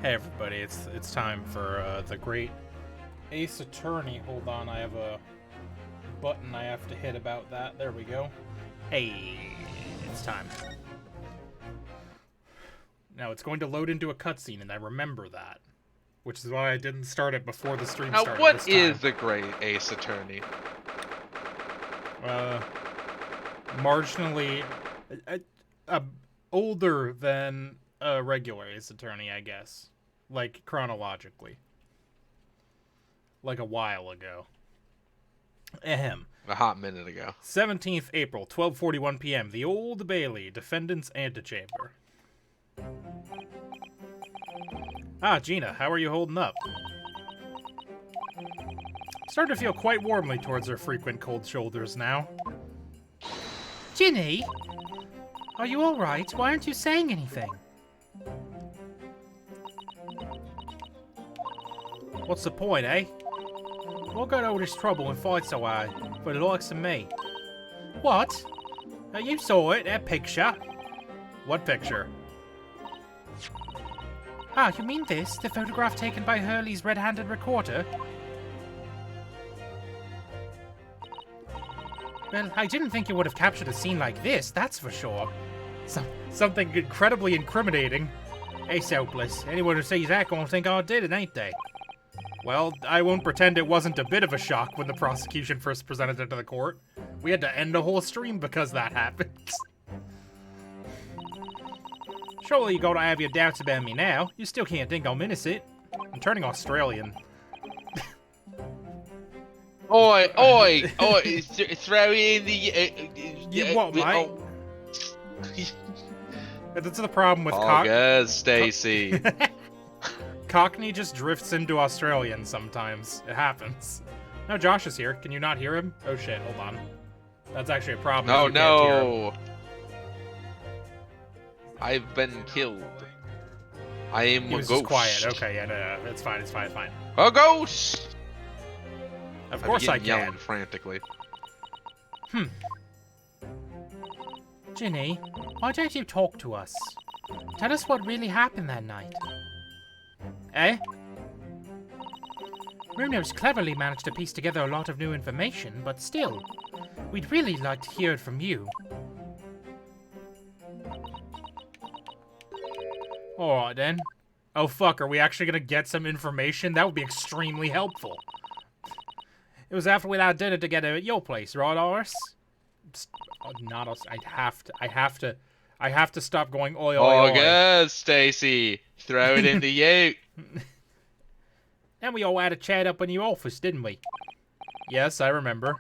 Hey everybody, it's time for the great Ace Attorney. Hold on, I have a button I have to hit about that. There we go. Hey, it's time. Now it's going to load into a cutscene, and I remember that, which is why I didn't start it before the stream Now, started. what is the great Ace Attorney? Marginally older than a regular Ace Attorney, I guess. Like, chronologically. Like a while ago. Ahem. A hot minute ago. 17th April, 12:41 p.m. The Old Bailey, Defendant's Antechamber. Ah, Gina, how are you holding up? Starting to feel quite warmly towards her frequent cold shoulders now. Ginny? Are you alright? Why aren't you saying anything? What's the point, eh? What got all this trouble and fight so hard for the likes of me? What? You saw it, that picture. What picture? Ah, you mean this? The photograph taken by Hurley's red-handed recorder? Well, I didn't think you would have captured a scene like this, that's for sure. Something incredibly incriminating. Ace helpless. Anyone who sees that gonna think I did it, ain't they? Well, I won't pretend it wasn't a bit of a shock when the prosecution first presented it to the court. We had to end the whole stream because that happened. Surely you gotta have your doubts about me now. You still can't think I'm innocent. I'm turning Australian. Oi, oi, oi, throw in the... You what, mate? Oh. That's the problem with Oh, good, Stacy. Cockney just drifts into Australian sometimes. It happens. No, Josh is here. Can you not hear him? Oh shit, hold on. That's actually a problem. Oh if you can't hear him. no! I've been killed. I am He a was ghost. just quiet. Okay, yeah, no, it's fine, it's fine, it's fine. A ghost! Of course I yelling can. frantically. Ginny, why don't you talk to us? Tell us what really happened that night. Eh? Bruno's cleverly managed to piece together a lot of new information, but still, we'd really like to hear it from you. Alright then. Oh fuck, are we actually gonna get some information? That would be extremely helpful. It was after we had dinner together at your place, right, Iris? Not us. I have to stop going oi oi Oh, oi. good, Stacy. Throw it into you. And we all had a chat up in your office, didn't we? Yes, I remember.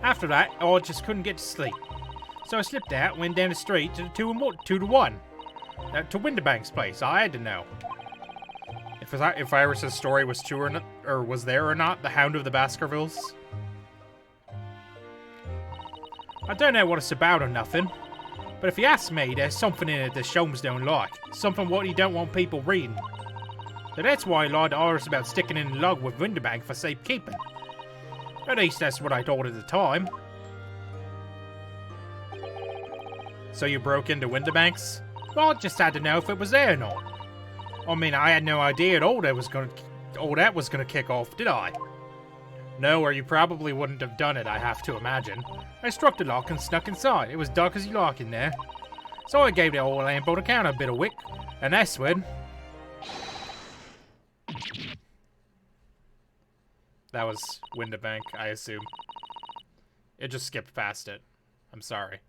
After that, I just couldn't get to sleep. So I slipped out, went down the street to the 2 to 1. To Winterbank's place. I had to know. If Iris's story was true or not, or was there or not, the Hound of the Baskervilles. I don't know what it's about or nothing, but if you ask me, there's something in it that Sholmes don't like. Something what he don't want people reading. So that's why he lied to Iris about sticking in the log with Winterbank for safekeeping. At least that's what I thought at the time. So you broke into Winterbank's? Well, I just had to know if it was there or not. I mean, I had no idea at all that was gonna kick off, did I? No, or you probably wouldn't have done it, I have to imagine. I struck the lock and snuck inside. It was dark as you like in there. So I gave the old lamp on the counter a bit of wick, and that's when... That was Winterbank, I assume. It just skipped past it. I'm sorry.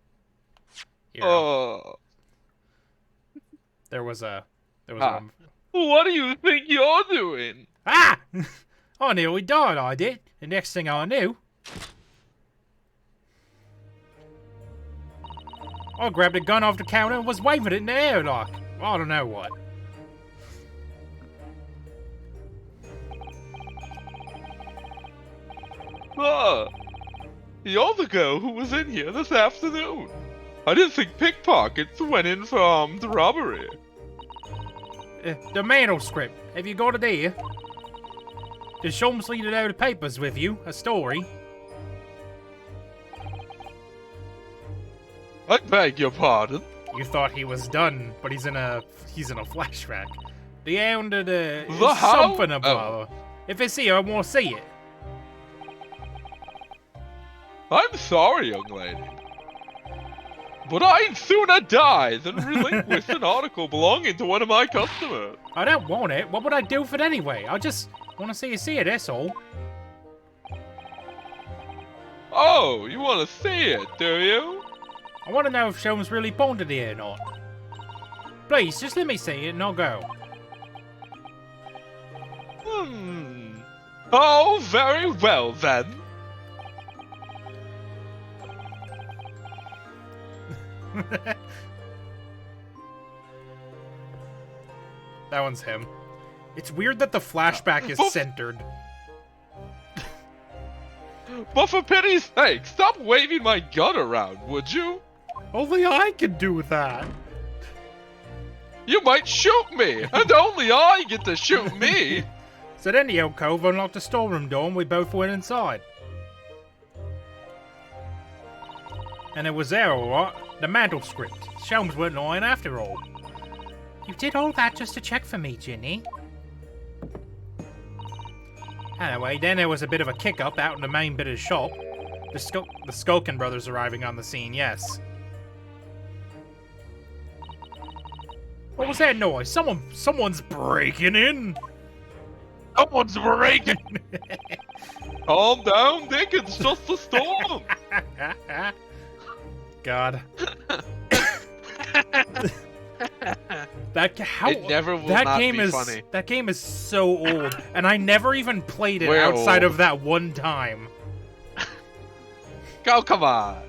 Here, Oh. There was one... What do you think you're doing? Ah! I nearly died, I did. The next thing I knew... I grabbed a gun off the counter and was waving it in the air like... I don't know what. Ah, you're the girl who was in here this afternoon. I didn't think pickpockets went in for armed robbery. The manuscript. Have you got it there? Did Sholmes leave it out of papers with you? A story? I beg your pardon. You thought he was done, but he's in a flashback. The end of the The how? something about. If it's here, I won't see it. I'm sorry, young lady. But I'd sooner die than relinquish an article belonging to one of my customers. I don't want it. What would I do for it anyway? I just want to see you see it, that's all. Oh, you want to see it, do you? I want to know if Sholmes really bonded here or not. Please, just let me see it and I'll go. Oh, very well then. That one's him. It's weird that the flashback is centered. But for pity's sake, stop waving my gun around, would you? Only I can do that. You might shoot me, and only I get to shoot me. So then the old cove unlocked the storeroom door and we both went inside. And it was there, alright. The manuscript. Sholmes weren't lying after all. You did all that just to check for me, Ginny. Anyway, then there was a bit of a kick-up out in the main bit of the shop. The Skulkin brothers arriving on the scene, yes. What was that noise? Someone's breaking in! Someone's breaking! Calm down, Dick, it's just a storm! God. It never will that not game be is funny. That game is so old, and I never even played it We're outside old. of that one time. Oh, come on.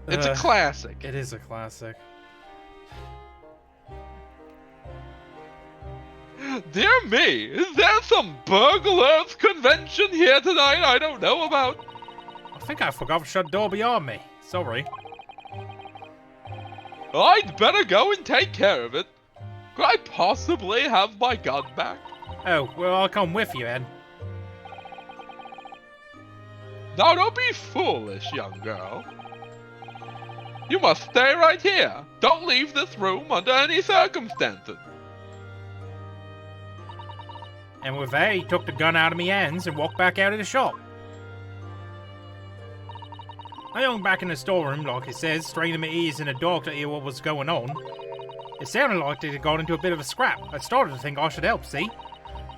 It's a Ugh. classic. It is a classic. Dear me, is there some burglars convention here tonight I don't know about? I think I forgot to shut the door behind me. Sorry. I'd better go and take care of it. Could I possibly have my gun back? Oh, well, I'll come with you, Ed. Now don't be foolish, young girl. You must stay right here. Don't leave this room under any circumstances. And with that, he took the gun out of me hands and walked back out of the shop. I hung back in the storeroom, like it says, straining my ears in the dark to hear what was going on. It sounded like they had got into a bit of a scrap. I started to think I should help, see?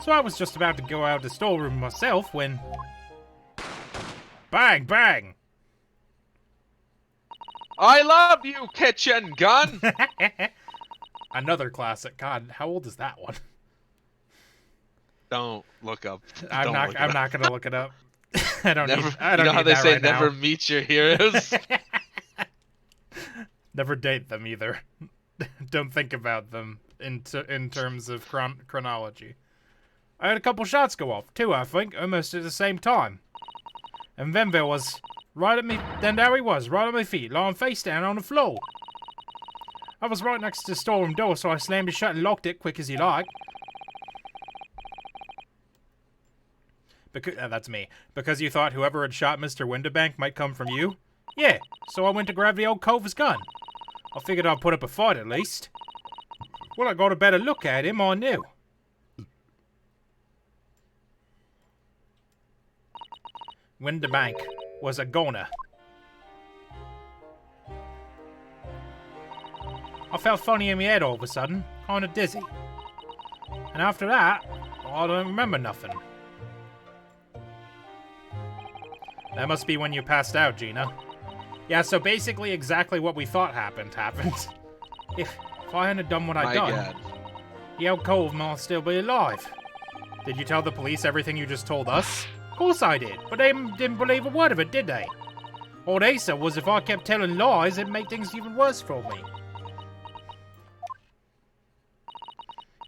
So I was just about to go out the storeroom myself when... Bang, bang! I love you, kitchen gun! Another classic. God, how old is that one? Don't look up. I'm not gonna look it up. I don't Never, need. I don't you know how need they that say right never now. meet your heroes? Never date them either. Don't think about them in terms of chronology. I had a couple shots go off, too, I think, almost at the same time. And then there was right at me. Then there he was, right at my feet, lying face down on the floor. I was right next to the storeroom door, so I slammed it shut and locked it quick as you like. That's me. Because you thought whoever had shot Mr. Winterbank might come from you? Yeah, so I went to grab the old cove's gun. I figured I'd put up a fight at least. Well, I got a better look at him, I knew. Winterbank was a goner. I felt funny in my head all of a sudden, kinda dizzy. And after that, I don't remember nothing. That must be when you passed out, Gina. Yeah, so basically exactly what we thought happened. If I hadn't done what I'd done, God. the old cove might still be alive. Did you tell the police everything you just told us? Of course I did, but they didn't believe a word of it, did they? All they said was if I kept telling lies, it'd make things even worse for me.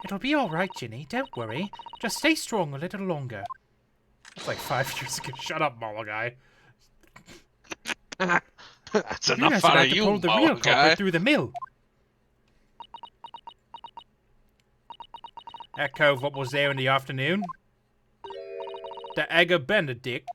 It'll be all right, Ginny. Don't worry. Just stay strong a little longer. It's like 5 years ago. Shut up, Molo guy. That's You enough guys out about of to you, pull the Molo real guy. culprit through the mill. That cove, what was there in the afternoon? The Egger Benedict.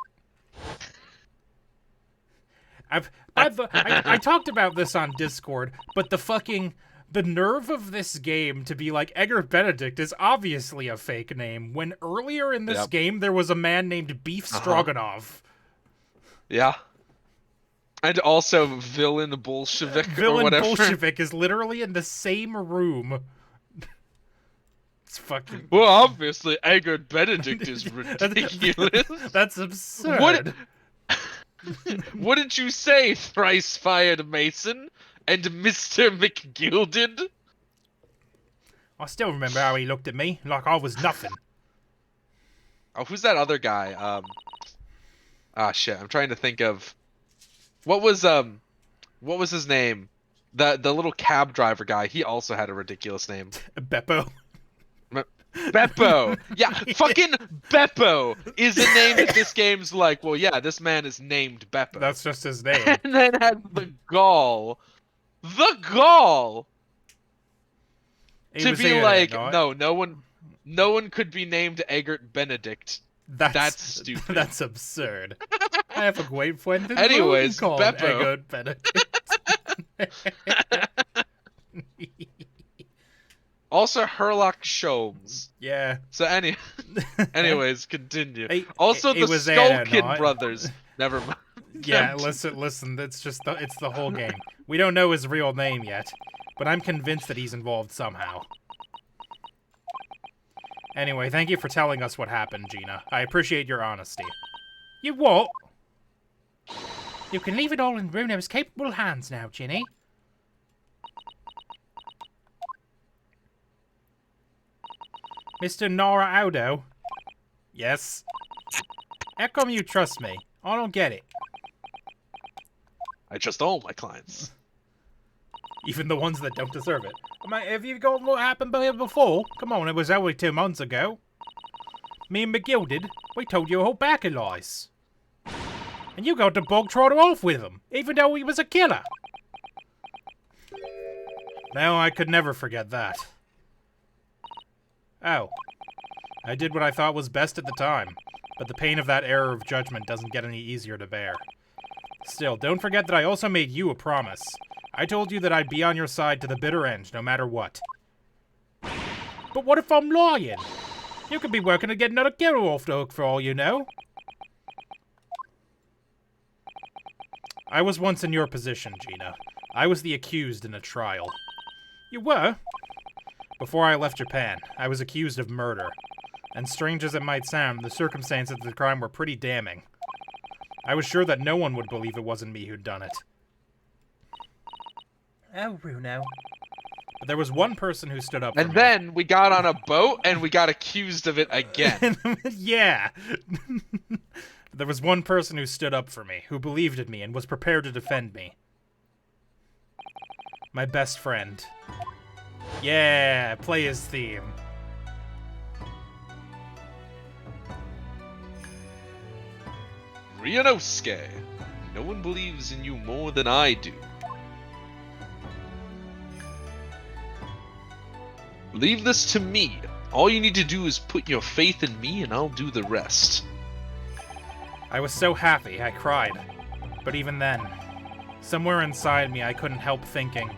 I talked about this on Discord, but the nerve of this game to be like Egbert Benedict is obviously a fake name, when earlier in this game there was a man named Beef Stroganoff. Yeah. And also Villain Bolshevik or Villain whatever. Bolshevik is literally in the same room. It's fucking... Well, obviously, Egbert Benedict is ridiculous. That's absurd. What did you say, thrice-fired Mason and Mr. McGilded? I still remember how he looked at me, like I was nothing. Oh, who's that other guy? Shit, I'm trying to think of... What was his name? The little cab driver guy, he also had a ridiculous name. Beppo. Beppo! Yeah, fucking Beppo is a name that this game's like, well, yeah, this man is named Beppo. That's just his name. And then had the gall to be like, no one could be named Egbert Benedict. That's stupid. That's absurd. I have a great friend in Anyways, called Beppo. Egbert Benedict. Also, Herlock Sholmes. Yeah. So anyways, continue. It Also, the was Skullkid brothers. Never mind. Yeah, listen. It's the whole game. We don't know his real name yet, but I'm convinced that he's involved somehow. Anyway, thank you for telling us what happened, Gina. I appreciate your honesty. You what? You can leave it all in Bruno's capable hands now, Ginny. Mr. Nora Audo? Yes? How come you trust me? I don't get it. I trust all my clients. Even the ones that don't deserve it. Have you got what happened here before? Come on, it was only 2 months ago. Me and McGilded, we told you a whole bag of lies. And you got the bog trotter off with him, even though he was a killer. No, I could never forget that. Oh. I did what I thought was best at the time, but the pain of that error of judgment doesn't get any easier to bear. Still, don't forget that I also made you a promise. I told you that I'd be on your side to the bitter end, no matter what. But what if I'm lying? You could be working to get another killer off the hook for all you know. I was once in your position, Gina. I was the accused in a trial. You were? Before I left Japan, I was accused of murder. And strange as it might sound, the circumstances of the crime were pretty damning. I was sure that no one would believe it wasn't me who'd done it. Oh, Bruno. But there was one person who stood up for me. And then we got on a boat and we got accused of it again. Yeah. There was one person who stood up for me, who believed in me and was prepared to defend me. My best friend. Yeah, play his theme. Ryunosuke, no one believes in you more than I do. Leave this to me. All you need to do is put your faith in me and I'll do the rest. I was so happy, I cried. But even then, somewhere inside me I couldn't help thinking,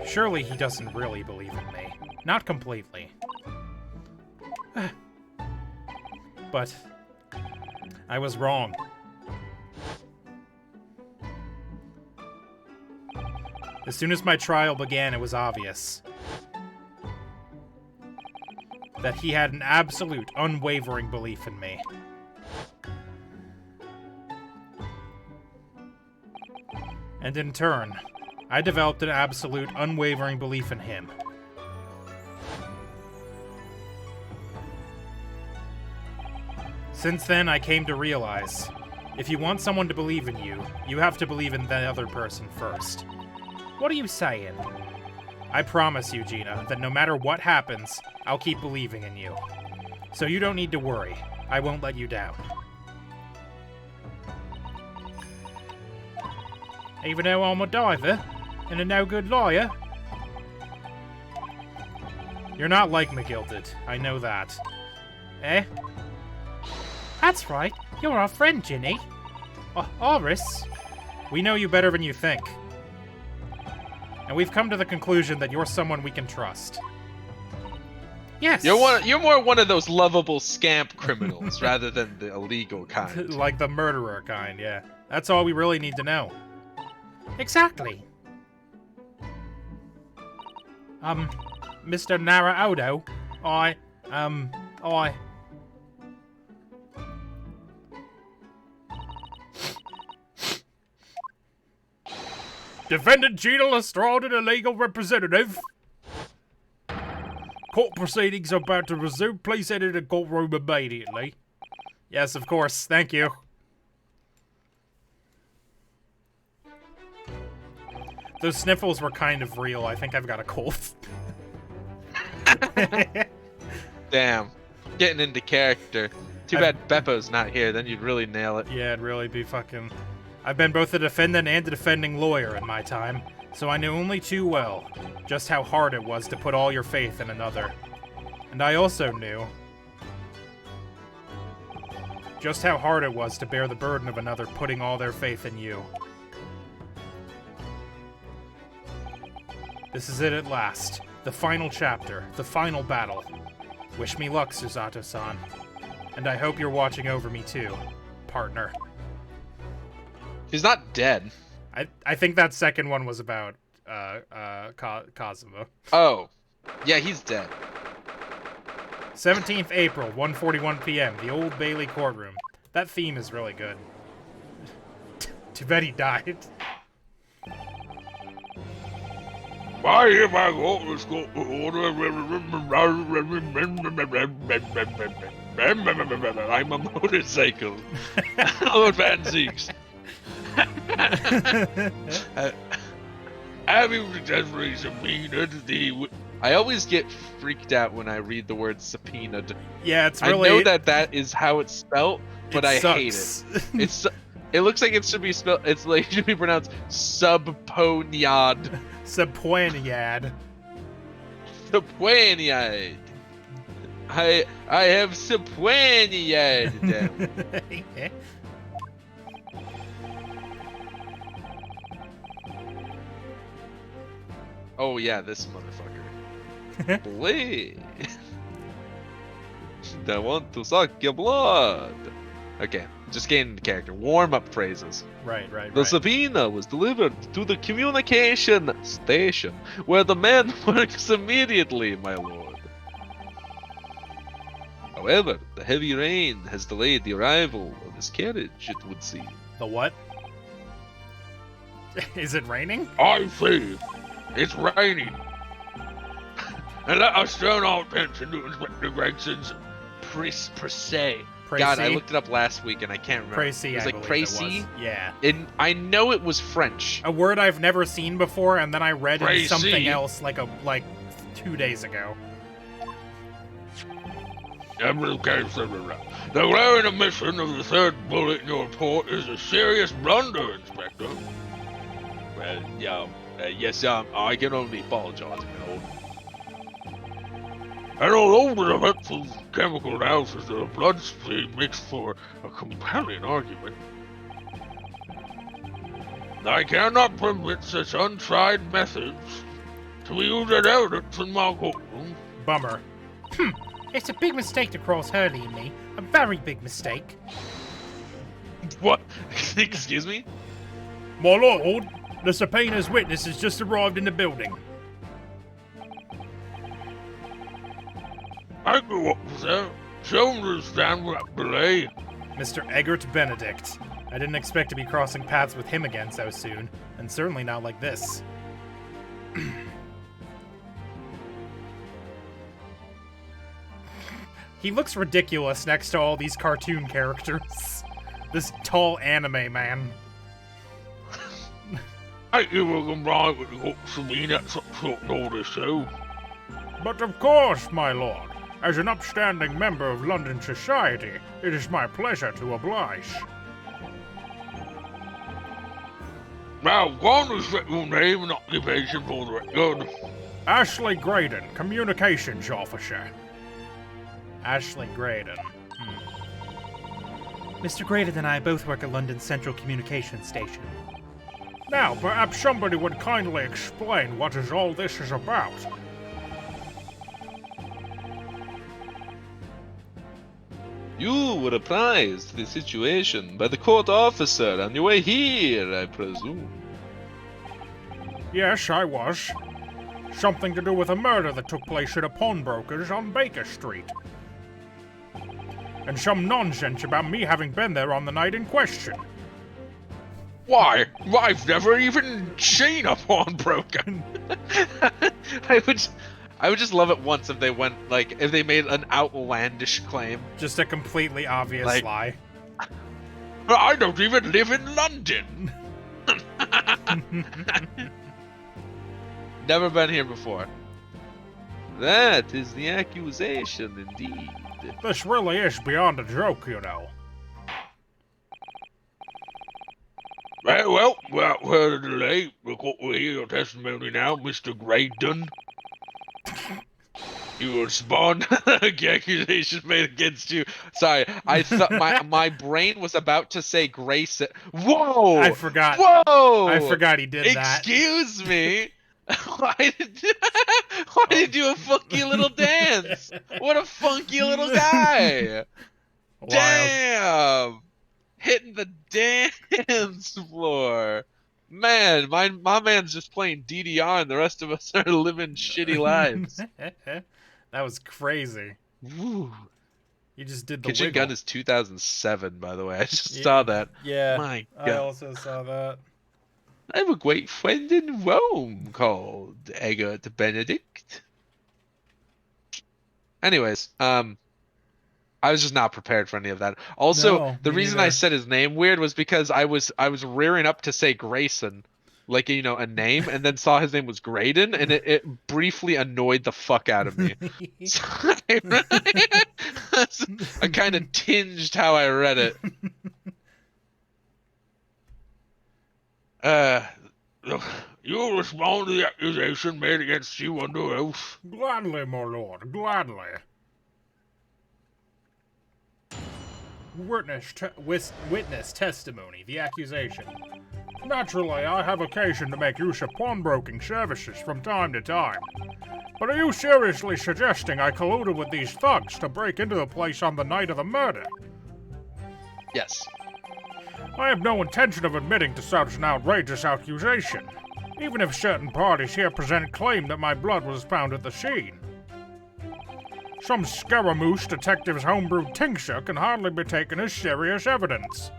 surely he doesn't really believe in me. Not completely. But I was wrong. As soon as my trial began, it was obvious that he had an absolute, unwavering belief in me. And in turn, I developed an absolute, unwavering belief in him. Since then, I came to realize, if you want someone to believe in you, you have to believe in the other person first. What are you saying? I promise you, Gina, that no matter what happens, I'll keep believing in you. So you don't need to worry. I won't let you down. Even though I'm a diver and a no-good liar? You're not like McGilded. I know that. Eh? That's right. You're our friend, Ginny. Horace? We know you better than you think. And we've come to the conclusion that you're someone we can trust. Yes. You're more one of those lovable scamp criminals rather than the illegal kind. Like the murderer kind, yeah. That's all we really need to know. Exactly. Mr. Naraudo, I... Defendant Gina Lestrade, a legal representative. Court proceedings are about to resume. Please enter the courtroom immediately. Yes, of course. Thank you. Those sniffles were kind of real. I think I've got a cold. Damn. Getting into character. Too bad Beppo's not here, then you'd really nail it. Yeah, it'd really be fucking... I've been both a defendant and a defending lawyer in my time, so I knew only too well just how hard it was to put all your faith in another. And I also knew just how hard it was to bear the burden of another putting all their faith in you. This is it at last. The final chapter. The final battle. Wish me luck, Susato-san. And I hope you're watching over me too, partner. He's not dead. I think that second one was about Kazuma. Oh. Yeah, he's dead. 17th April, 1:41 p.m., the Old Bailey courtroom. That theme is really good. Too bad he died. I hereby go to school order. I'm a motorcycle. I'm advancing. Having successfully subpoenaed the... I always get freaked out when I read the word subpoenaed. Yeah, it's really... I know that is how it's spelled, but I hate it. It looks like it should be spelled... It's like it should be pronounced subponiad. Subpoeniad. Subpoeniad. I have subpoeniad them. Oh yeah, this motherfucker. Blade. I want to suck your blood. Okay, just getting into character. Warm-up phrases. Right. The subpoena was delivered to the communication station, where the man works immediately, my lord. However, the heavy rain has delayed the arrival of his carriage, it would seem. The what? Is it raining? I see. It's raining. And let us turn our attention to Inspector Gregson's Presse. God, I looked it up last week and I can't remember. Presse, it was like Précis. Yeah. I know it was French. A word I've never seen before, and then I read in Précis. something else like 2 days ago. The glaring omission of the third bullet in your report is a serious blunder, Inspector. Well, yes, I can only apologize, my lord. And although the events of chemical analysis of the bloodstream makes for a compelling argument, I cannot permit such untried methods to be used as evidence in my courtroom. Bummer. It's a big mistake to cross Hurley and me. A very big mistake. What? Excuse me? My lord, the subpoena's witness has just arrived in the building. Thank you, officer. Show me to stand without delay. Mr. Eggert Benedict. I didn't expect to be crossing paths with him again so soon, and certainly not like this. He looks ridiculous next to all these cartoon characters. This tall anime man. Thank you for complying with the court's subpoena at such short notice, too. But of course, my lord. As an upstanding member of London society, it is my pleasure to oblige. Now, go on to state your name and occupation for the record. Ashley Graydon, communications officer. Ashley Graydon. Mr. Graydon and I both work at London's Central Communications Station. Now, perhaps somebody would kindly explain what all this is about. You were apprised to the situation by the court officer on your way here, I presume. Yes, I was. Something to do with a murder that took place at a pawnbroker's on Baker Street. And some nonsense about me having been there on the night in question. Why? I've never even seen a pawnbroker. I would just love it once if they went, like, if they made an outlandish claim. Just a completely obvious Like- lie. I don't even live in London. Never been here before. That is the accusation, indeed. This really is beyond a joke, you know. Well, without delay, we'll hear your testimony now, Mr. Graydon. You respond to the accusation made against you. Sorry, I thought my brain was about to say Grace. Whoa! I forgot. Whoa! I forgot he did that. Excuse me. Why did you do a funky little dance? What a funky little guy! Wild. Damn! Hitting the dance floor. Man, my man's just playing DDR and the rest of us are living shitty lives. That was crazy. Woo. You just did the Kitchen wiggle. Gun is 2007, by the way. I just Yeah. saw that. Yeah, My I God. also saw that. I have a great friend in Rome called Egbert Benedict. Anyways, I was just not prepared for any of that. Also, No, the me reason I neither. said his name weird was because I was rearing up to say Grayson, like, you know, a name, and then saw his name was Graydon, and it briefly annoyed the fuck out of me. So I kind of tinged how I read it. You'll respond to the accusation made against you under oath. Gladly, my lord, gladly. Witness testimony, the accusation. Naturally, I have occasion to make use of pawnbroking services from time to time. But are you seriously suggesting I colluded with these thugs to break into the place on the night of the murder? Yes. I have no intention of admitting to such an outrageous accusation, even if certain parties here present claim that my blood was found at the scene. Some Scaramouche detective's homebrewed tincture can hardly be taken as serious evidence.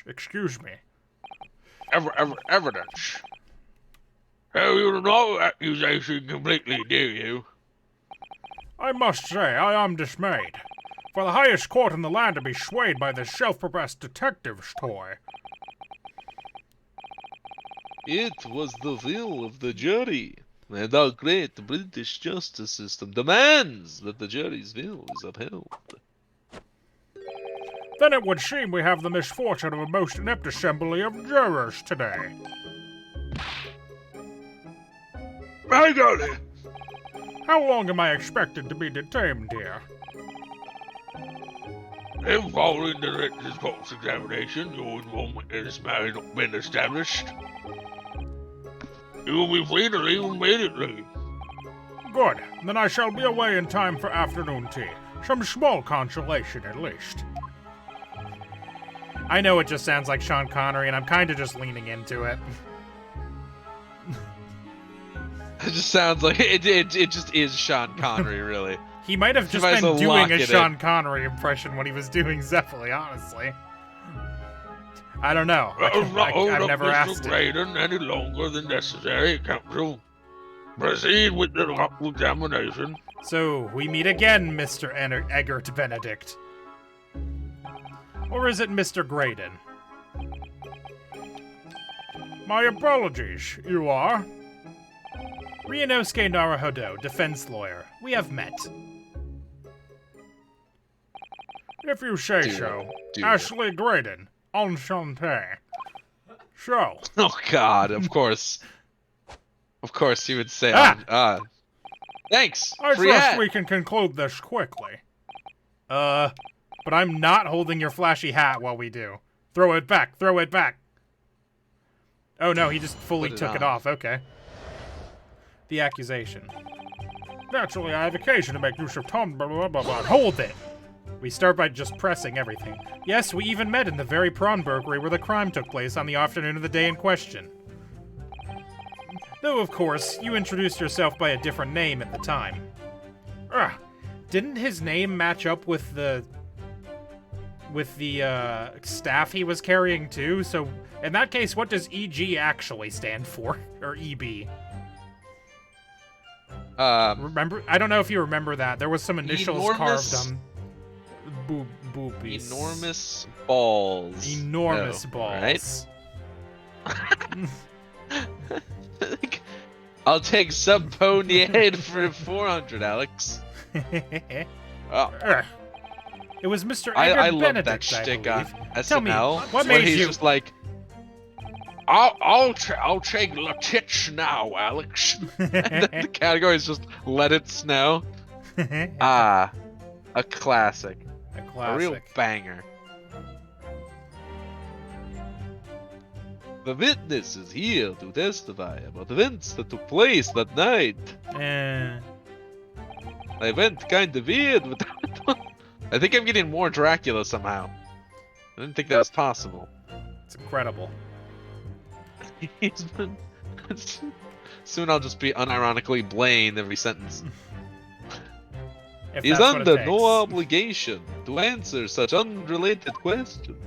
Excuse me. Evidence. Oh, you don't know accusation completely, do you? I must say, I am dismayed. For the highest court in the land to be swayed by this self-professed detective's toy. It was the will of the jury, and our great British justice system demands that the jury's will is upheld. Then it would seem we have the misfortune of a most inept assembly of jurors today. I got it. How long am I expected to be detained here? If following the written cross-examination, your involvement in this matter has not been established, you will be free to leave immediately. Good. Then I shall be away in time for afternoon tea. Some small consolation, at least. I know it just sounds like Sean Connery, and I'm kind of just leaning into it. It just sounds like it just is Sean Connery, really. He might have just might as been well doing lock a it Sean in. Connery impression when he was doing Zeppeli, honestly. I don't know. I've never Mr. asked him. Graydon any longer than necessary, Counsel. Proceed with the examination. So, we meet again, Mr. Egbert Benedict. Or is it Mr. Graydon? My apologies. You are? Ryunosuke Naruhodo, defense lawyer. We have met. If you say Do so. it. Do it. Ashley Graydon. Enchanté. So, Oh God, of course. Of course you would say thanks. I Free trust hat. we can conclude this quickly. But I'm not holding your flashy hat while we do. Throw it back, throw it back. Oh no, he just fully Put it took it on. off. Okay. The accusation. Naturally, I have occasion to make use of Tom. Blah, blah, blah, blah. Hold it! We start by just pressing everything. Yes, we even met in the very prawn bakery where the crime took place on the afternoon of the day in question. Though, of course, you introduced yourself by a different name at the time. Didn't his name match up with the staff he was carrying too? So, in that case, what does EG actually stand for? Or EB? Remember? I don't know if you remember that. There was some initials Enormous- carved on boobies. Enormous balls. Enormous Oh, balls. Right? I'll take some poniade for 400, Alex. Oh, It was Mr. I Edgar love Benedict, that shtick on believe. Tell me, SNL. what where made he's you- just like, I'll take the titch now, Alex. and then the category is just let it snow. Ah, a classic. A A real classic. banger. The witness is here to testify about events that took place that night. I went kind of weird with that one. I think I'm getting more Dracula somehow. I didn't think that was possible. It's incredible. He's been... Soon I'll just be unironically Blaine every sentence. If He's that's what it under takes. no obligation to answer such unrelated questions.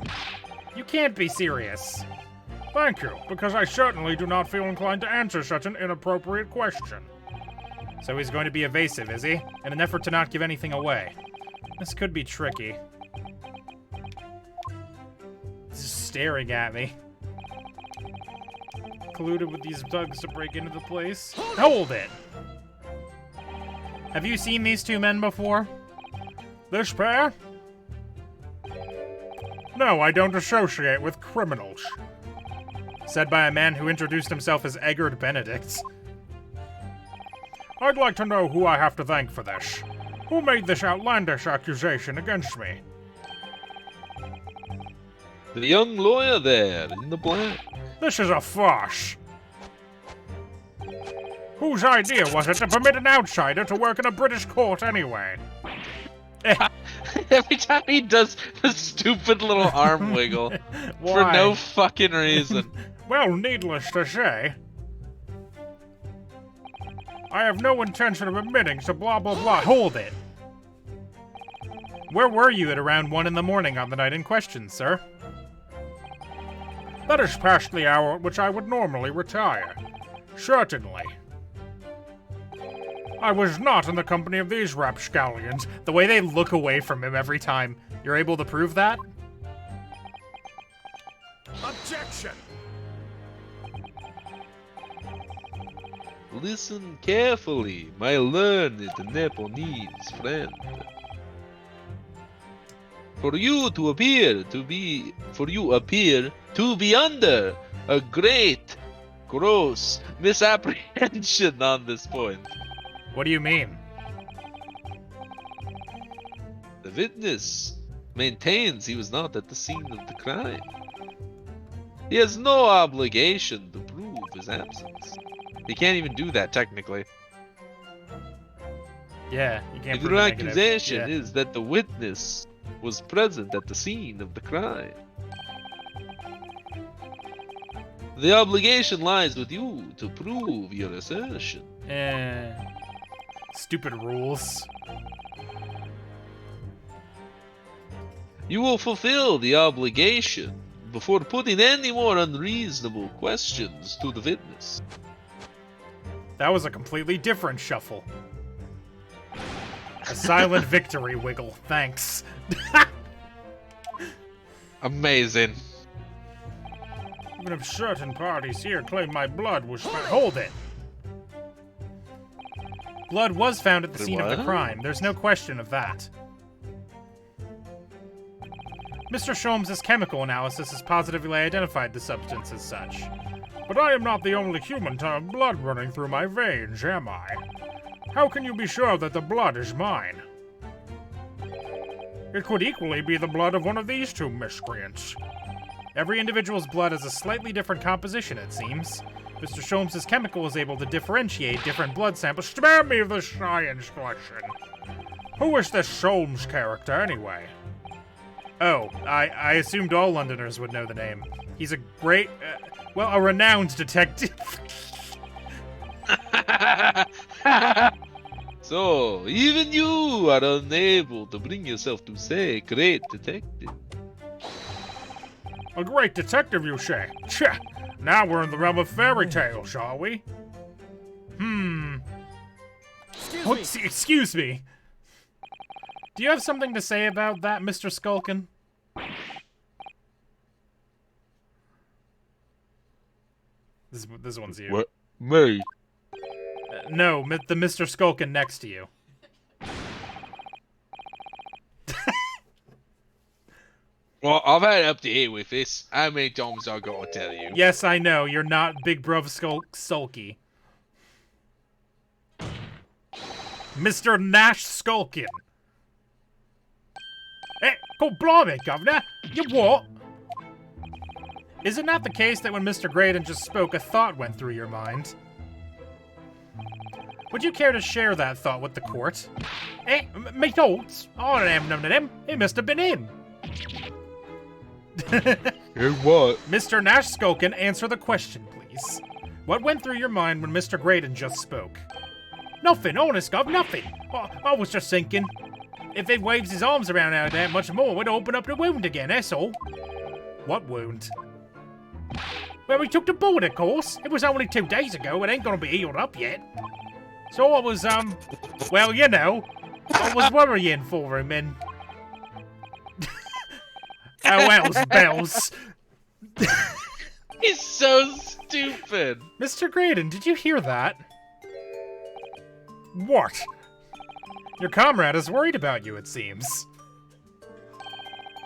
You can't be serious. Thank you, because I certainly do not feel inclined to answer such an inappropriate question. So he's going to be evasive, is he? In an effort to not give anything away. This could be tricky. He's just staring at me. Colluded with these thugs to break into the place. Hold it! Have you seen these two men before? This pair? No, I don't associate with criminals. Said by a man who introduced himself as Eggard Benedict. I'd like to know who I have to thank for this. Who made this outlandish accusation against me? The young lawyer there in the black. This is a farce. Whose idea was it to permit an outsider to work in a British court anyway? Every time he does the stupid little arm wiggle for Why? no fucking reason. Well, needless to say, I have no intention of admitting to blah blah blah. Hold it! Where were you at around 1 in the morning on the night in question, sir? That is past the hour at which I would normally retire. Certainly. I was not in the company of these rapscallions. The way they look away from him every time. You're able to prove that? Objection! Listen carefully, my learned Nepalese friend. For you appear to be under a great, gross misapprehension on this point. What do you mean? The witness maintains he was not at the scene of the crime. He has no obligation to prove his absence. He can't even do that technically. Yeah, you can't Your prove a negative. accusation Yeah. is that the witness was present at the scene of the crime. The obligation lies with you to prove your assertion. Stupid rules. You will fulfill the obligation before putting any more unreasonable questions to the witness. That was a completely different shuffle. A silent victory wiggle. Thanks. Amazing. Even if certain parties here claim my blood was found. Hold it. Blood was found at the scene of the What? crime. There's no question of that. Mr. Sholmes' chemical analysis has positively identified the substance as such. But I am not the only human to have blood running through my veins, am I? How can you be sure that the blood is mine? It could equally be the blood of one of these two miscreants. Every individual's blood has a slightly different composition, it seems. Mr. Sholmes' chemical is able to differentiate different blood samples. Spare me the science question. Who is this Solmes character, anyway? Oh, I assumed all Londoners would know the name. He's a great, a renowned detective. So, even you are unable to bring yourself to say great detective. A great detective, you say? Tch, now we're in the realm of fairy tales, are we? Excuse me. Do you have something to say about that, Mr. Skulkin? This one's you. What? Me? No, the Mr. Skulkin next to you. Well, I've had up to 8 with this. How many times I gotta tell you? Yes, I know. You're not Big Bruv Sulky. Mr. Nash Skulkin. Hey, go blimey, Governor. You what? Is it not the case that when Mr. Graydon just spoke, a thought went through your mind? Would you care to share that thought with the court? Me thoughts? I don't have none of them. It must have been him. Hey, what? Mr. Nash Skulkin, answer the question, please. What went through your mind when Mr. Graydon just spoke? Nothing, honest, Gov, nothing. I was just thinking, if he waves his arms around out that much more, we'd open up the wound again, that's all. What wound? Well, we took the bullet, of course. It was only 2 days ago. It ain't gonna be healed up yet. So I was, well, you know, I was worrying for him and... Oh, else bells. He's so stupid. Mr. Graydon, did you hear that? What? Your comrade is worried about you, it seems.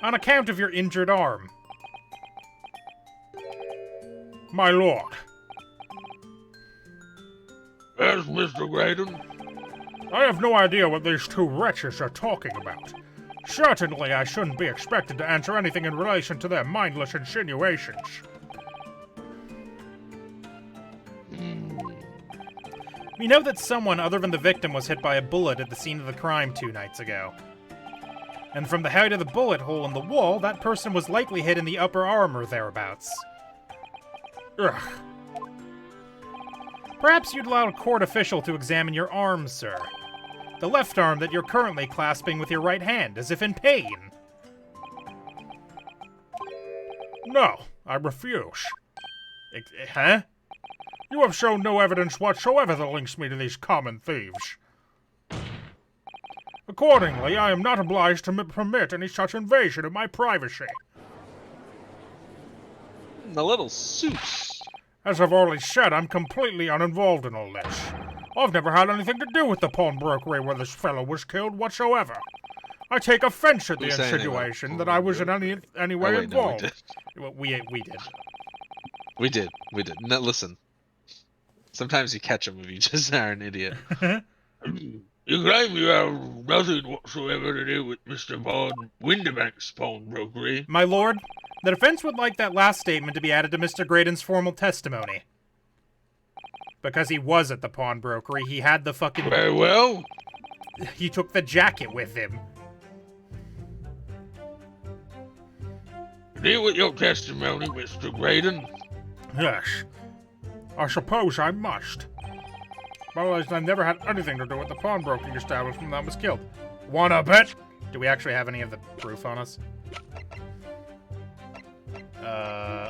On account of your injured arm. My lord. Yes, Mr. Graydon? I have no idea what these two wretches are talking about. Certainly, I shouldn't be expected to answer anything in relation to their mindless insinuations. We know that someone other than the victim was hit by a bullet at the scene of the crime 2 nights ago. And from the height of the bullet hole in the wall, that person was likely hit in the upper arm or thereabouts. Ugh. Perhaps you'd allow a court official to examine your arm, sir. The left arm that you're currently clasping with your right hand, as if in pain. No, I refuse. Huh? You have shown no evidence whatsoever that links me to these common thieves. Accordingly, I am not obliged to permit any such invasion of my privacy. The little Supes. As I've already said, I'm completely uninvolved in all this. I've never had anything to do with the pawnbrokery where this fellow was killed whatsoever. I take offense at the insinuation that I was in any way involved. No, we did. We did. No, listen. Sometimes you catch them if you just are an idiot. You claim you have nothing whatsoever to do with Mr. Von Windibank's pawnbrokery. My lord, the defense would like that last statement to be added to Mr. Graydon's formal testimony. Because he was at the pawnbrokery, he had the fucking... Very well. He took the jacket with him. Deal with your testimony, Mr. Graydon. Yes. I suppose I must. Well, I never had anything to do with the pawnbroking establishment that was killed. Wanna bet? Do we actually have any of the proof on us?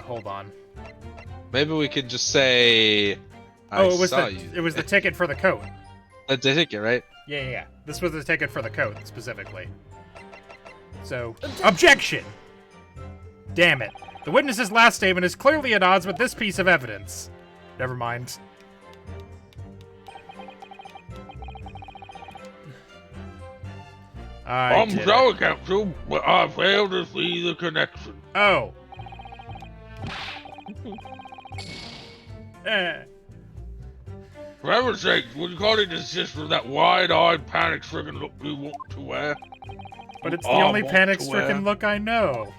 Hold on. Maybe we could just say... it was the ticket for the coat. The ticket, right? Yeah. This was the ticket for the coat, specifically. So, objection! Damn it. The witness's last statement is clearly at odds with this piece of evidence. Never mind. I'm sorry, Counsel, but I fail to see the connection. Oh. For heaven's sake, would you kindly desist from that wide-eyed, panic-stricken look you want to wear? But it's the only panic-stricken look I know.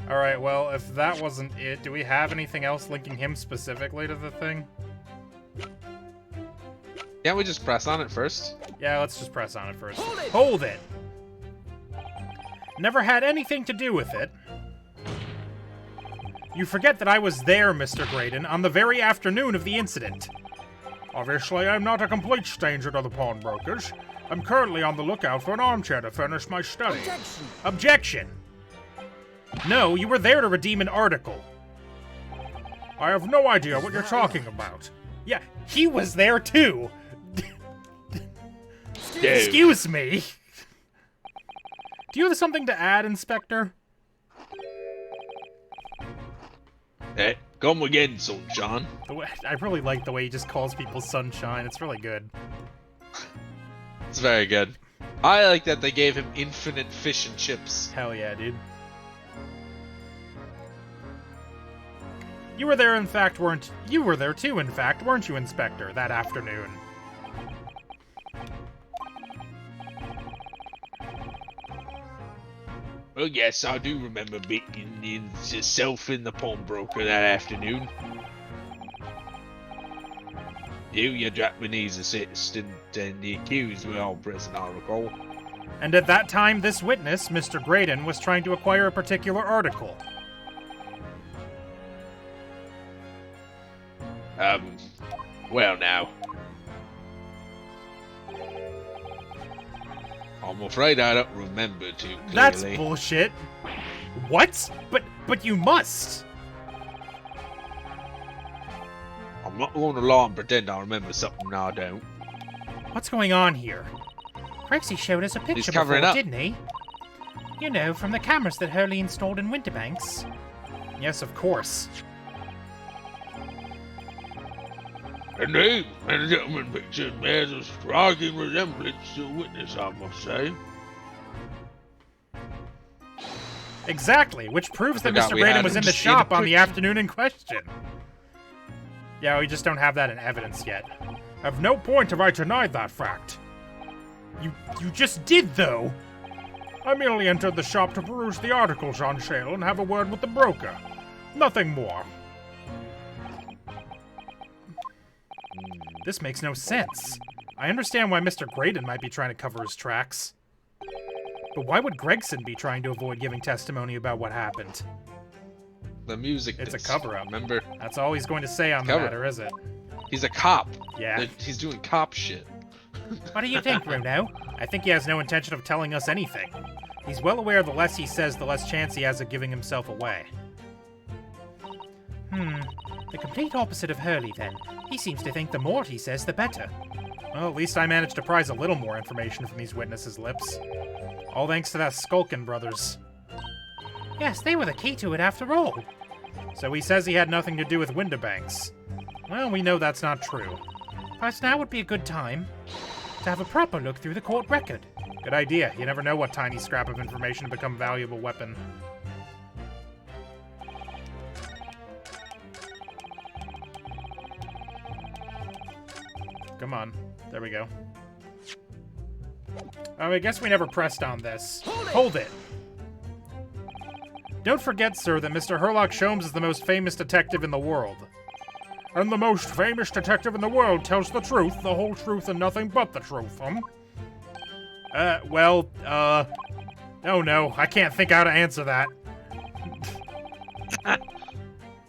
Alright, well, if that wasn't it, do we have anything else linking him specifically to the thing? Can't we just press on it first? Yeah, let's just press on it first. Hold it! Never had anything to do with it. You forget that I was there, Mr. Graydon, on the very afternoon of the incident. Obviously, I'm not a complete stranger to the pawnbrokers. I'm currently on the lookout for an armchair to furnish my study. Objection! No, you were there to redeem an article. I have no idea what you're talking about. Yeah, he was there too! Excuse me! Do you have something to add, Inspector? Hey, come again, Sunshine. I really like the way he just calls people sunshine. It's really good. It's very good. I like that they gave him infinite fish and chips. Hell yeah, dude. You were there, in fact, weren't... You were there too, in fact, weren't you, Inspector, that afternoon? Well, yes, I do remember beating yourself in the pawnbroker that afternoon. You, your Japanese assistant, and the accused were all present, I recall. And at that time, this witness, Mr. Graydon, was trying to acquire a particular article. Well now. I'm afraid I don't remember too clearly. That's bullshit. What? But you must. I'm not going to lie and pretend I remember something I don't. What's going on here? Crexy showed us a picture covering before, up. didn't he? You know, from the cameras that Hurley installed in Winterbanks. Yes, of course. Indeed, and the gentleman picture bears a striking resemblance to a witness, I must say. Exactly, which proves that Forgot Mr. we Graydon had was him in the just in a shop on the picture. afternoon in question. Yeah, we just don't have that in evidence yet. At no point have I denied that fact. You just did, though. I merely entered the shop to peruse the articles on sale and have a word with the broker. Nothing more. This makes no sense. I understand why Mr. Graydon might be trying to cover his tracks. But why would Gregson be trying to avoid giving testimony about what happened? The music It's a disc, cover-up. Remember? That's all he's going to say on the Cover. matter, is it? He's a cop. Yeah. He's doing cop shit. What do you think, Bruno? I think he has no intention of telling us anything. He's well aware the less he says, the less chance he has of giving himself away. The complete opposite of Hurley, then. He seems to think the more he says, the better. Well, at least I managed to prise a little more information from these witnesses' lips. All thanks to that Skulkin brothers. Yes, they were the key to it after all. So he says he had nothing to do with Winterbanks. Well, we know that's not true. Perhaps now would be a good time to have a proper look through the court record. Good idea. You never know what tiny scrap of information to become a valuable weapon. Come on. There we go. Oh, I guess we never pressed on this. Hold it! Don't forget, sir, that Mr. Herlock Sholmes is the most famous detective in the world. And the most famous detective in the world tells the truth, the whole truth, and nothing but the truth, Oh no, I can't think how to answer that.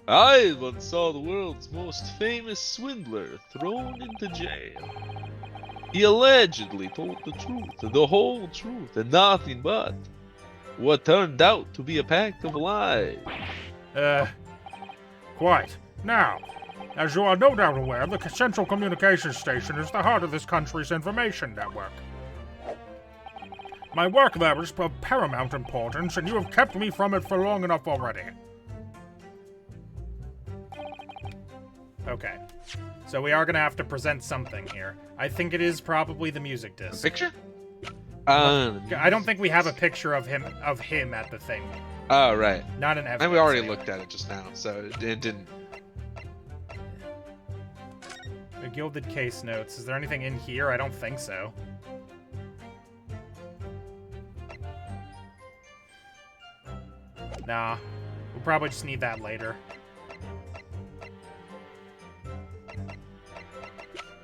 I once saw the world's most famous swindler thrown into jail. He allegedly told the truth, the whole truth, and nothing but what turned out to be a pack of lies. Quite. Now, as you are no doubt aware, the Central Communications Station is the heart of this country's information network. My work there is of paramount importance, and you have kept me from it for long enough already. Okay. So we are gonna have to present something here. I think it is probably the music disc. Picture? I don't think we have a picture of him at the thing. Oh, right. Not an evidence. And we already anyway. looked at it just now, so it didn't. The gilded case notes. Is there anything in here? I don't think so. Nah. We'll probably just need that later.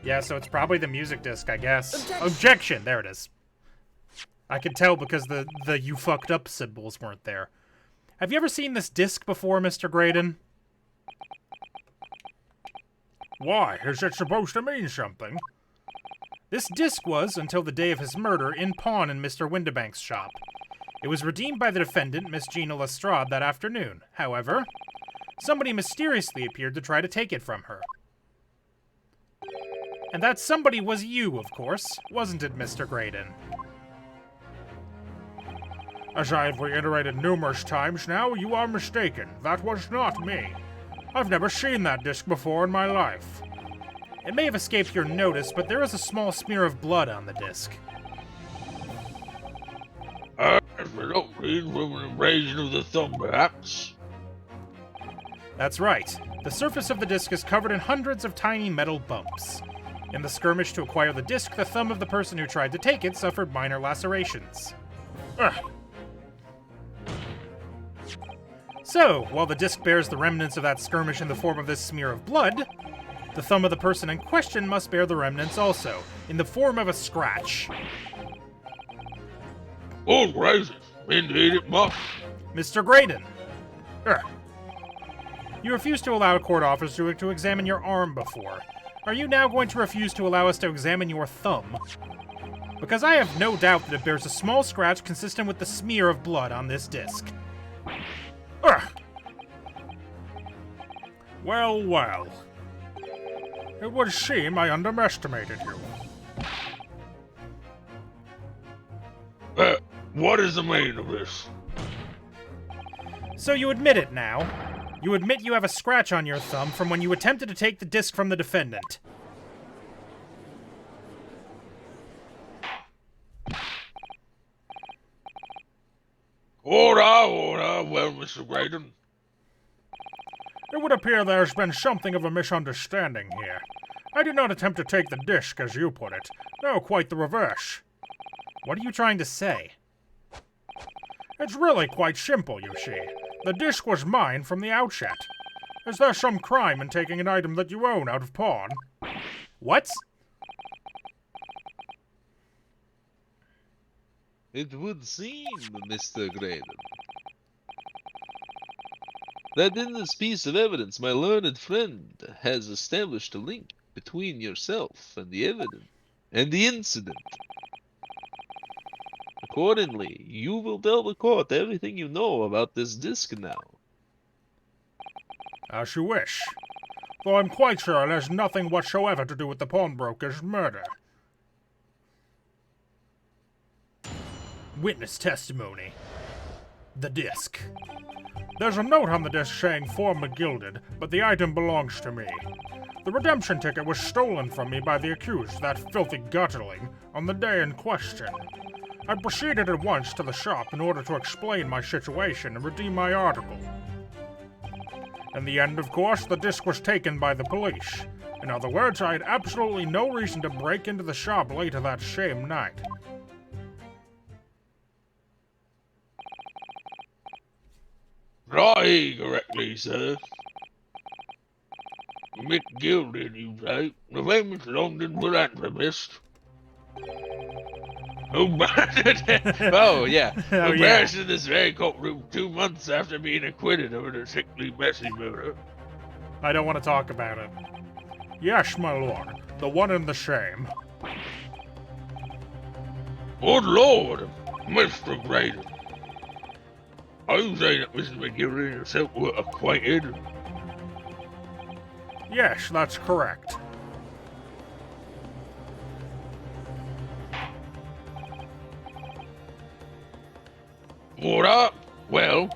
Yeah, so it's probably the music disc, I guess. Objection! There it is. I could tell because the you fucked up symbols weren't there. Have you ever seen this disc before, Mr. Graydon? Why? Is it supposed to mean something? This disc was, until the day of his murder, in pawn in Mr. Windibank's shop. It was redeemed by the defendant, Miss Gina Lestrade, that afternoon. However, somebody mysteriously appeared to try to take it from her. And that somebody was you, of course, wasn't it, Mr. Graydon? As I have reiterated numerous times now, you are mistaken. That was not me. I've never seen that disc before in my life. It may have escaped your notice, but there is a small smear of blood on the disc. From an abrasion of the thumb, perhaps? That's right. The surface of the disc is covered in hundreds of tiny metal bumps. In the skirmish to acquire the disc, the thumb of the person who tried to take it suffered minor lacerations. Ugh. So, while the disc bears the remnants of that skirmish in the form of this smear of blood, the thumb of the person in question must bear the remnants also, in the form of a scratch. Oh, gracious. Indeed it must. Mr. Graydon! You refused to allow a court officer to examine your arm before. Are you now going to refuse to allow us to examine your thumb? Because I have no doubt that it bears a small scratch consistent with the smear of blood on this disc. Well, well. It would seem I underestimated you. What is the meaning of this? So you admit it now. You admit you have a scratch on your thumb from when you attempted to take the disc from the defendant. Order, well, Mr. Graydon. It would appear there has been something of a misunderstanding here. I did not attempt to take the disc, as you put it. No, quite the reverse. What are you trying to say? It's really quite simple, you see. The disc was mine from the outset. Is there some crime in taking an item that you own out of pawn? What? It would seem, Mr. Graydon, that in this piece of evidence my learned friend has established a link between yourself and the evidence and the incident. Accordingly, you will tell the court everything you know about this disc now. As you wish. Though I'm quite sure it has nothing whatsoever to do with the pawnbroker's murder. Witness testimony. The disc. There's a note on the disc saying for McGilded, but the item belongs to me. The redemption ticket was stolen from me by the accused, that filthy gutterling, on the day in question. I proceeded at once to the shop in order to explain my situation and redeem my article. In the end, of course, the disc was taken by the police. In other words, I had absolutely no reason to break into the shop later that same night. Right, correctly, sir. McGilded, you say, the famous London philanthropist. Oh, yeah. Oh, Who yeah. perished in this very courtroom 2 months after being acquitted of a sickly, messy murder. I don't want to talk about it. Yes, my lord. The one and the same. Good Lord, Mr. Graydon. Are you saying that Mrs. McGilded and yourself were acquainted? Yes, that's correct. What up? Well,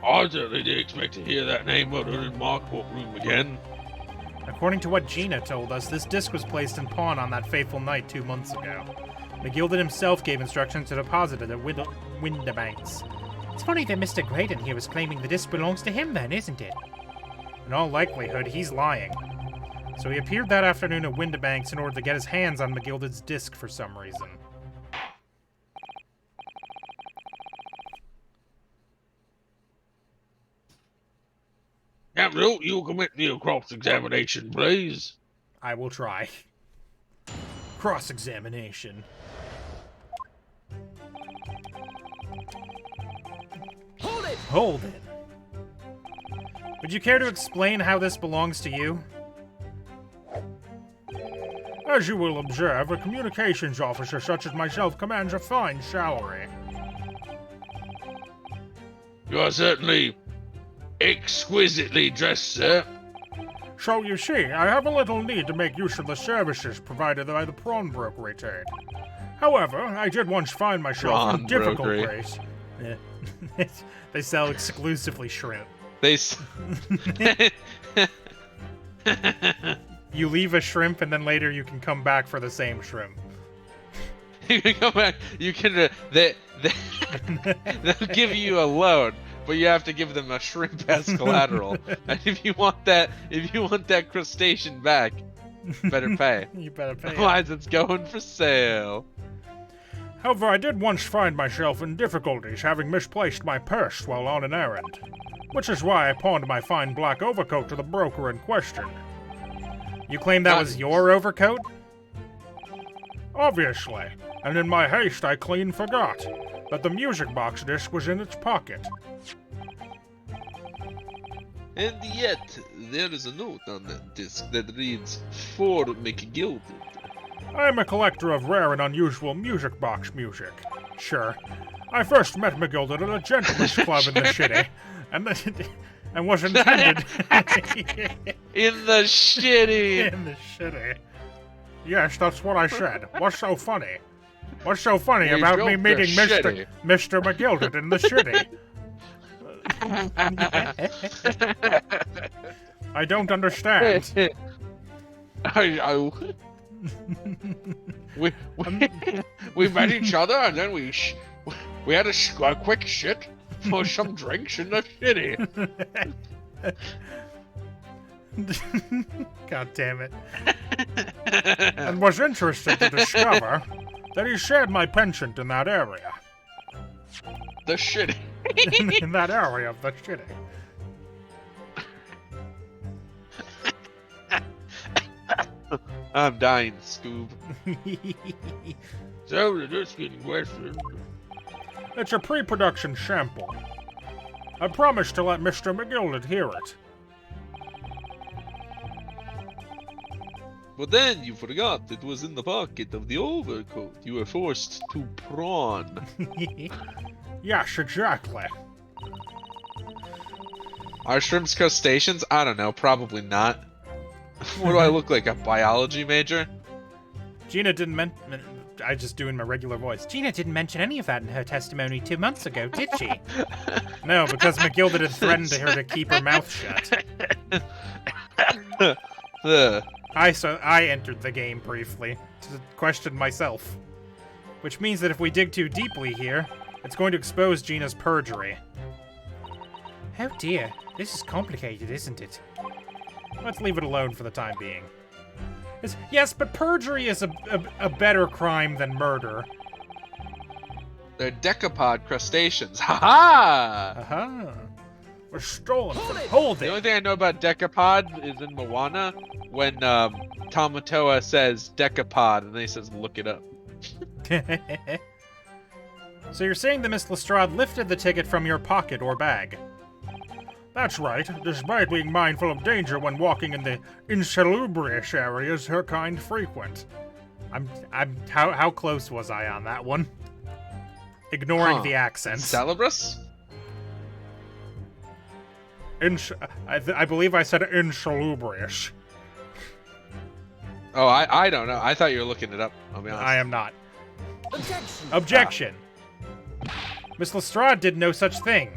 I certainly did expect to hear that name uttered in my courtroom again. According to what Gina told us, this disc was placed in pawn on that fateful night 2 months ago. McGilded himself gave instructions to deposit it at Windibank's. It's funny that Mr. Graydon here was claiming the disc belongs to him then, isn't it? In all likelihood, he's lying. So he appeared that afternoon at Windibank's in order to get his hands on McGilded's disc for some reason. Captain Hoot, you commit me a cross-examination, please. I will try. Cross-examination. Hold it! Hold it. Would you care to explain how this belongs to you? As you will observe, a communications officer such as myself commands a fine salary. You are certainly exquisitely dressed, sir. So you see, I have a little need to make use of the services provided by the pawnbrokery trade. However, I did once find myself in difficult Pawnbrokery. place. Yeah. They sell exclusively shrimp. They. S- You leave a shrimp and then later you can come back for the same shrimp. you can come back. You can. They'll give you a loan, but you have to give them a shrimp as collateral. And if you want that crustacean back, you better pay. You better pay. Otherwise, it's going for sale. However, I did once find myself in difficulties having misplaced my purse while on an errand, which is why I pawned my fine black overcoat to the broker in question. You claim that was your overcoat? Obviously, and in my haste I clean forgot that the music box disc was in its pocket. And yet, there is a note on that disc that reads, "For McGilded." I am a collector of rare and unusual music box music. Sure. I first met McGilded at a gentleman's club in the city, and was intended In the shitty. in the city. Yes, that's what I said. What's so funny? What's so funny We about built me the meeting shitty. Mr. McGilded in the city? I don't understand. We met each other and then we had a quick shit for some drinks in the city. God damn it. And was interested to discover that he shared my penchant in that area. The shitty. In that area of the city. I'm dying, Scoob. So the disc in question. It's a pre-production sample. I promised to let Mr. McGilded hear it. But then you forgot it was in the pocket of the overcoat you were forced to prawn. Yes, exactly. Are shrimps crustaceans? I don't know. Probably not. What do I look like? A biology major? Gina didn't mention. I just doing my regular voice. Gina didn't mention any of that in her testimony 2 months ago, did she? No, because McGilded had threatened her to keep her mouth shut. Ugh. I entered the game briefly to question myself, which means that if we dig too deeply here, it's going to expose Gina's perjury. Oh dear, this is complicated, isn't it? Let's leave it alone for the time being. Yes, but perjury is a better crime than murder. They're decapod crustaceans. Ha ha! Aha. Was stolen from Hold The only it! thing I know about decapod is in Moana when Tamatoa says decapod and then he says look it up. So you're saying that Miss Lestrade lifted the ticket from your pocket or bag? That's right, despite being mindful of danger when walking in the insalubrious areas her kind frequent. How close was I on that one? Ignoring the accent. Salabris? I believe I said insalubrious. Oh, I don't know. I thought you were looking it up. I'll be honest. I am not. Objection! Objection! Miss Lestrade did no such thing.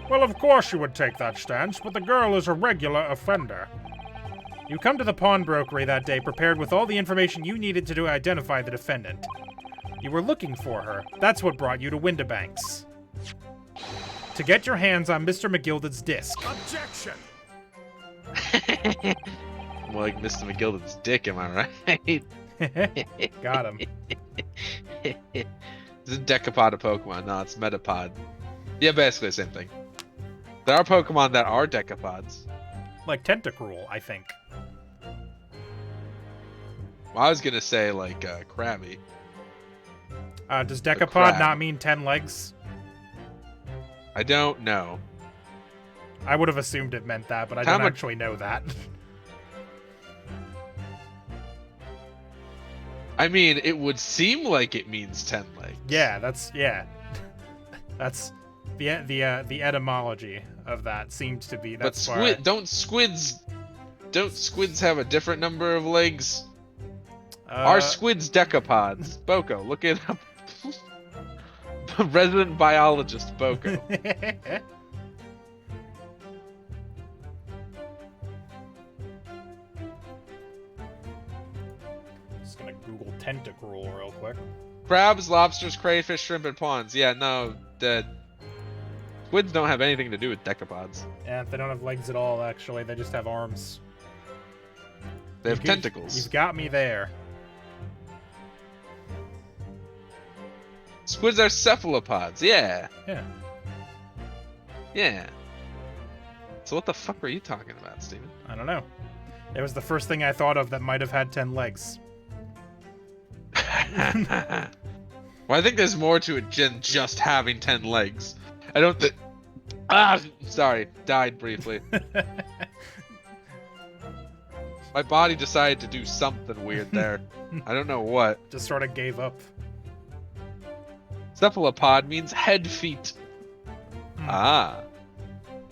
Well, of course you would take that stance, but the girl is a regular offender. You come to the pawnbrokery that day prepared with all the information you needed to identify the defendant. You were looking for her. That's what brought you to Windibanks. To get your hands on Mr. McGilded's disc. Objection! More like Mr. McGilded's dick, am I right? Got him. Is it decapod a Pokemon? No, it's Metapod. Yeah, basically the same thing. There are Pokemon that are decapods. Like Tentacruel, I think. Well, I was gonna say like Krabby. Does crab. decapod not mean 10 legs? I don't know. I would have assumed it meant that, but I How don't much- actually know that. I mean, it would seem like it means 10 legs. Yeah, that's that's the etymology of that seems to be. But That's why. don't squids have a different number of legs? Uh, Are squids decapods? Boko, look it up. Resident biologist Boko. Just gonna Google Tentacruel real quick. Crabs, lobsters, crayfish, shrimp, and prawns. Yeah, no, the squids don't have anything to do with decapods. Yeah, they don't have legs at all. Actually, they just have arms. They have You've tentacles. You've got me there. Squids are cephalopods. Yeah. Yeah. Yeah. So what the fuck were you talking about, Steven? I don't know. It was the first thing I thought of that might have had 10 legs. Well, I think there's more to it than just having 10 legs. I don't think... Sorry. Died briefly. My body decided to do something weird there. I don't know what. Just sort of gave up. Cephalopod means head feet. Ah.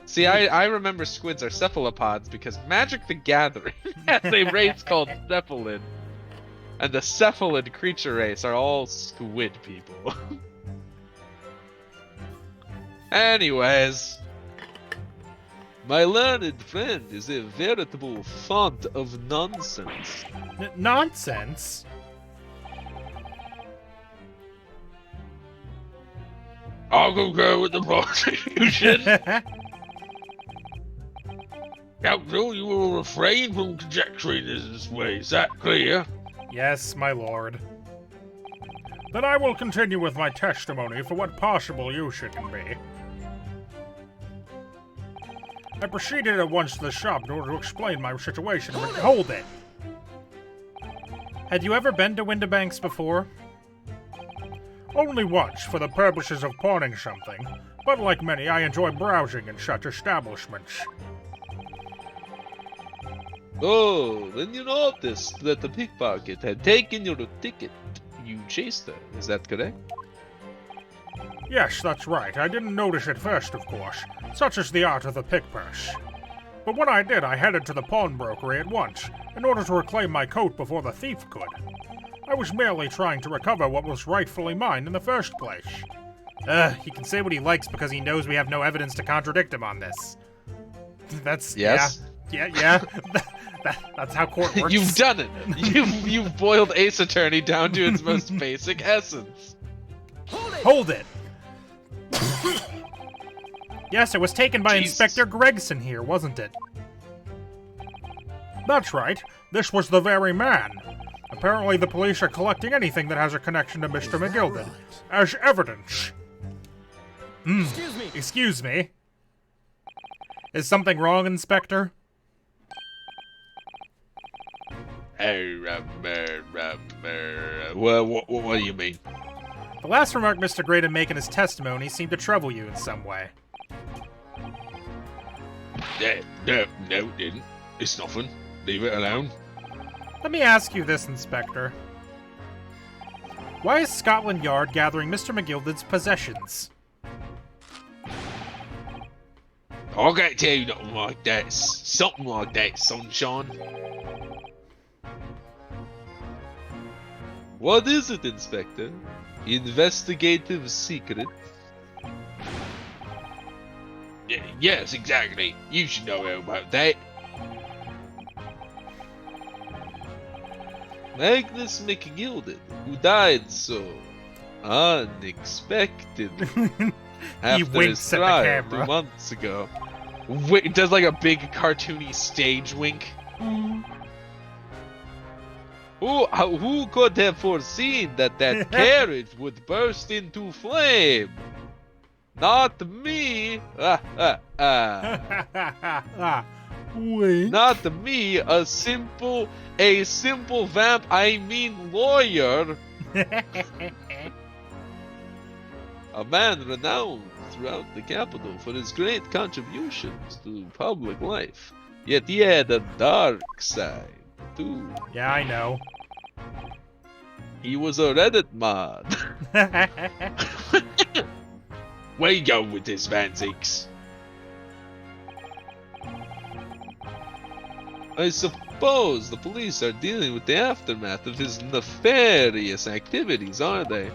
See, I remember squids are cephalopods because Magic the Gathering has a race called Cephalid. And the Cephalid creature race are all squid people. Anyways. My learned friend is a veritable font of nonsense. Nonsense? I'll go with the prosecution. Counsel, you will refrain from conjecturing this way. Is that clear? Yes, my lord. Then I will continue with my testimony for what possible use it can be. I proceeded at once to the shop in order to explain my situation. Hold it! Had you ever been to Windibanks before? Only once, for the purposes of pawning something, but like many, I enjoy browsing in such establishments. Oh, then you noticed that the pickpocket had taken your ticket. You chased her, is that correct? Yes, that's right. I didn't notice it first, of course. Such is the art of the pick purse. But when I did, I headed to the pawnbrokery at once, in order to reclaim my coat before the thief could. I was merely trying to recover what was rightfully mine in the first place. He can say what he likes because he knows we have no evidence to contradict him on this. That's... Yes? Yeah. That's how court works. You've done it! You've boiled Ace Attorney down to its most basic essence. Hold it! Yes, it was taken by Jesus. Inspector Gregson here, wasn't it? That's right. This was the very man. Apparently the police are collecting anything that has a connection to Mr. McGilded as evidence. Excuse me. Excuse me. Is something wrong, Inspector? What do you mean? The last remark Mr. Gray to make in his testimony seemed to trouble you in some way. No, it didn't. It's nothing. Leave it alone. Let me ask you this, Inspector. Why is Scotland Yard gathering Mr. McGilded's possessions? I can't tell you nothing like that. Something like that, sunshine. What is it, Inspector? Investigative secret? Yes, exactly. You should know all about that. Magnus McGilded, who died so unexpectedly after his winks at the trial camera. 2 months ago. It does like a big cartoony stage wink. Who could have foreseen that carriage would burst into flame? Not me! Wink. Not me, a simple vamp, I mean lawyer. A man renowned throughout the capital for his great contributions to public life. Yet he had a dark side, too. Yeah, I know. He was a Reddit mod. Where you going with this, Van Zeeks? I suppose the police are dealing with the aftermath of his nefarious activities, aren't they?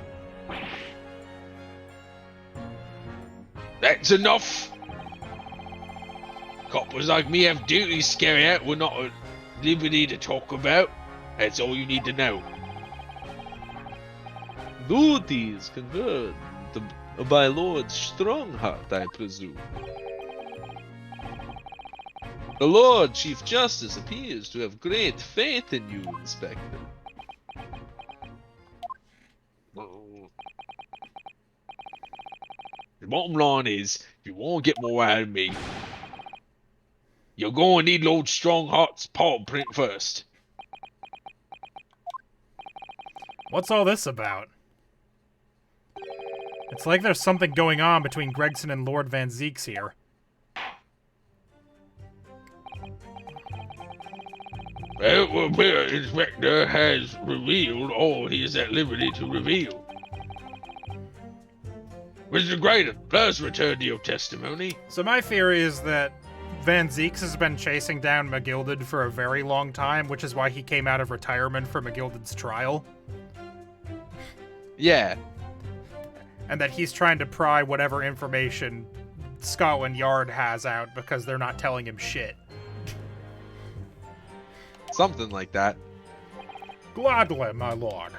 That's enough! Coppers like me have duties to carry out we're not at liberty to talk about. That's all you need to know. Duties conferred by Lord Strongheart, I presume. The Lord Chief Justice appears to have great faith in you, Inspector. The bottom line is, if you want to get more out of me, you're going to need Lord Strongheart's paw print first. What's all this about? It's like there's something going on between Gregson and Lord Van Zeeks here. Well, the Inspector has revealed all he is at liberty to reveal. Mr. Graydon, please return to your testimony. So my theory is that Van Zeeks has been chasing down McGilded for a very long time, which is why he came out of retirement for McGilded's trial. Yeah. And that he's trying to pry whatever information Scotland Yard has out because they're not telling him shit. Something like that. Gladly, my lord.